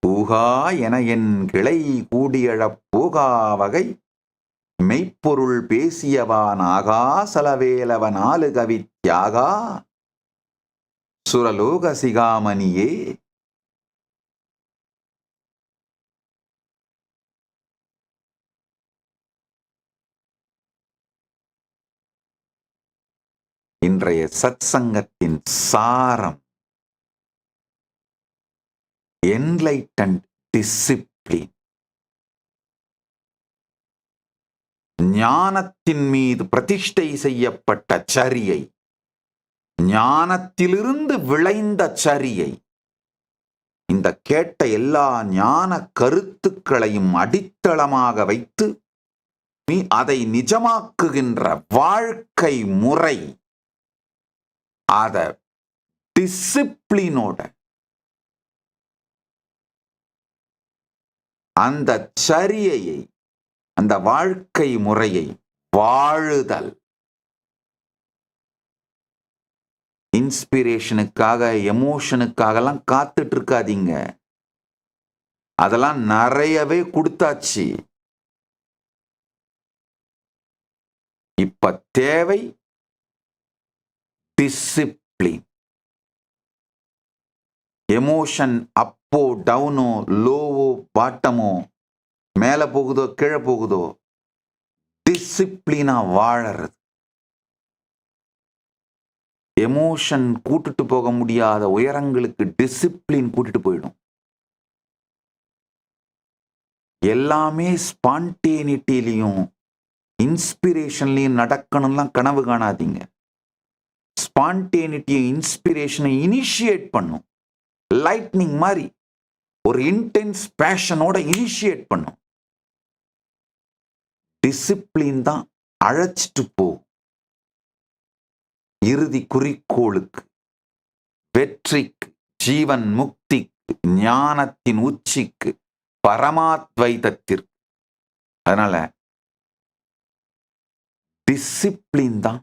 பூகா என என் கிளை கூடியழப் போகா வகை மெய்ப்பொருள் பேசியவான் ஆகா சலவேலவன் ஆலு கவி தியாகா சுரலோக சிகாமணியே. இன்றைய சத்சங்கத்தின் சாரம் என்லைட்டன்ட் டிசிப்ளின். ஞானத்தின் மீது பிரதிஷ்டை செய்யப்பட்ட சரியை, ஞானத்திலிருந்து விளைந்த சரியை, இந்த கேட்ட எல்லா ஞான கருத்துக்களையும் அடித்தளமாக வைத்து நீ அதை நிஜமாக்குகின்ற வாழ்க்கை முறை, அத டிசிப்ளினோட அந்த சரியை, அந்த வாழ்க்கை முறையை வாழுதல். இன்ஸ்பிரேஷனுக்காக எமோஷனுக்காகலாம் காத்துட்டு இருக்காதீங்க. அதெல்லாம் நிறையவே கொடுத்தாச்சு. இப்ப தேவை டிசிப்ளின். எமோஷன் அப்போ டவுனோ, லோவோ பாட்டமோ, மேல போகுதோ கீழே போகுதோ, டிசிப்ளினா வாழறது. எமோஷன் கூட்டிட்டு போக முடியாத உயரங்களுக்கு டிசிப்ளின் கூட்டிட்டு போயிடும். எல்லாமே ஸ்பான்டேனிட்டிலையும் இன்ஸ்பிரேஷன்லையும் நடக்கணும்லாம் கனவு காணாதீங்க. ஸ்பான்டேனிட்டியை, இன்ஸ்பிரேஷனை இனிஷியேட் பண்ணும். லைட்னிங் மாதிரி ஒரு இன்டென்ஸ் பேஷனோட இனிஷியேட் பண்ணும். டிசிப்ளின் தான் அழைச்சிட்டு போகும் இறுதி குறிக்கோளுக்கு, வெற்றிக்கு, ஜீவன் முக்திக்கு, ஞானத்தின் உச்சிக்கு, பரமாத்வைதத்திற்கு. அதனால டிசிப்ளின் தான்,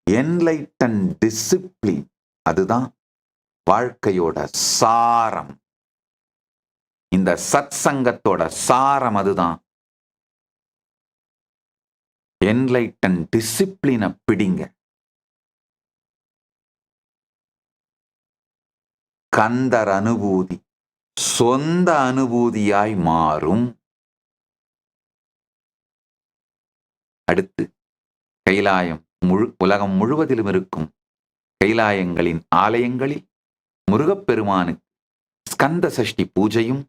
என்லைட்டன் டிசிப்ளின், அதுதான் வாழ்க்கையோட சாரம். இந்த சத் சங்கத்தோட சாரம் அதுதான். என்லைட்டன் டிசிப்ளினை பிடிங்க. கந்தர் அனுபூதி சொந்த அனுபூதியாய் மாறும். அடுத்து கைலாயம் உலகம் முழுவதிலும் இருக்கும் கைலாயங்களின் ஆலயங்களில் முருகப்பெருமானுக்கு ஸ்கந்த சஷ்டி பூஜையும்,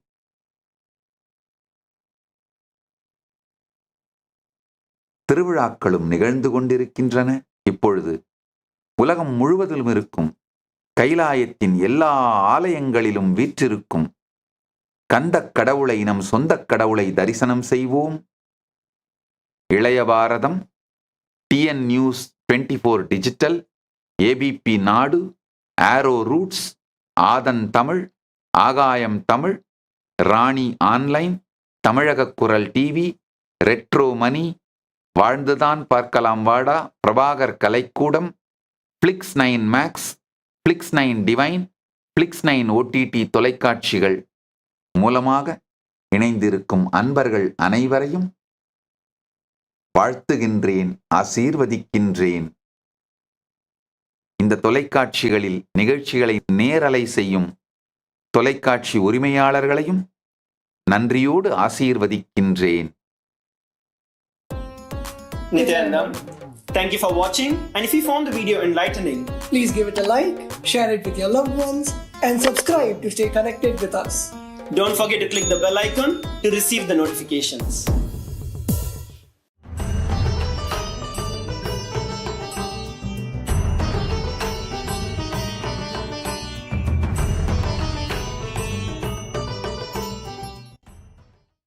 திருவிழாக்களும் நிகழ்ந்து கொண்டிருக்கின்றன. இப்பொழுது உலகம் முழுவதிலும் இருக்கும் கைலாயத்தின் எல்லா ஆலயங்களிலும் வீற்றிருக்கும் கந்த கடவுளை, நம் சொந்த கடவுளை தரிசனம் செய்வோம். இளைய பாரதம், TN நியூஸ் 24 டிஜிட்டல், ABP நாடு, ஆரோ ரூட்ஸ், ஆதன் தமிழ், ஆகாயம் தமிழ், ராணி ஆன்லைன், தமிழக குரல் டிவி, ரெட்ரோ மணி, வாழ்ந்துதான் பார்க்கலாம் வாடா, Prabhakar Kalaikoodam, Flix 9 max, Flix 9 divine, Flix 9 OTT தொலைக்காட்சிகள் மூலமாக இணைந்திருக்கும் அன்பர்கள் அனைவரையும் வாழ்த்துகின்றேன், ஆசீர்வதிக்கின்றேன். இந்த தொலைக்காட்சிகளில் நிகழ்ச்சிகளை நேரலை செய்யும் தொலைக்காட்சி உரிமையாளர்களையும் நன்றியோடு ஆசீர்வதிக்கின்றேன். Nityanandam, thank you for watching, and if you found the video enlightening, please give it a like, share it with your loved ones, and subscribe to stay connected with us. don't forget to click the bell icon to receive the notifications.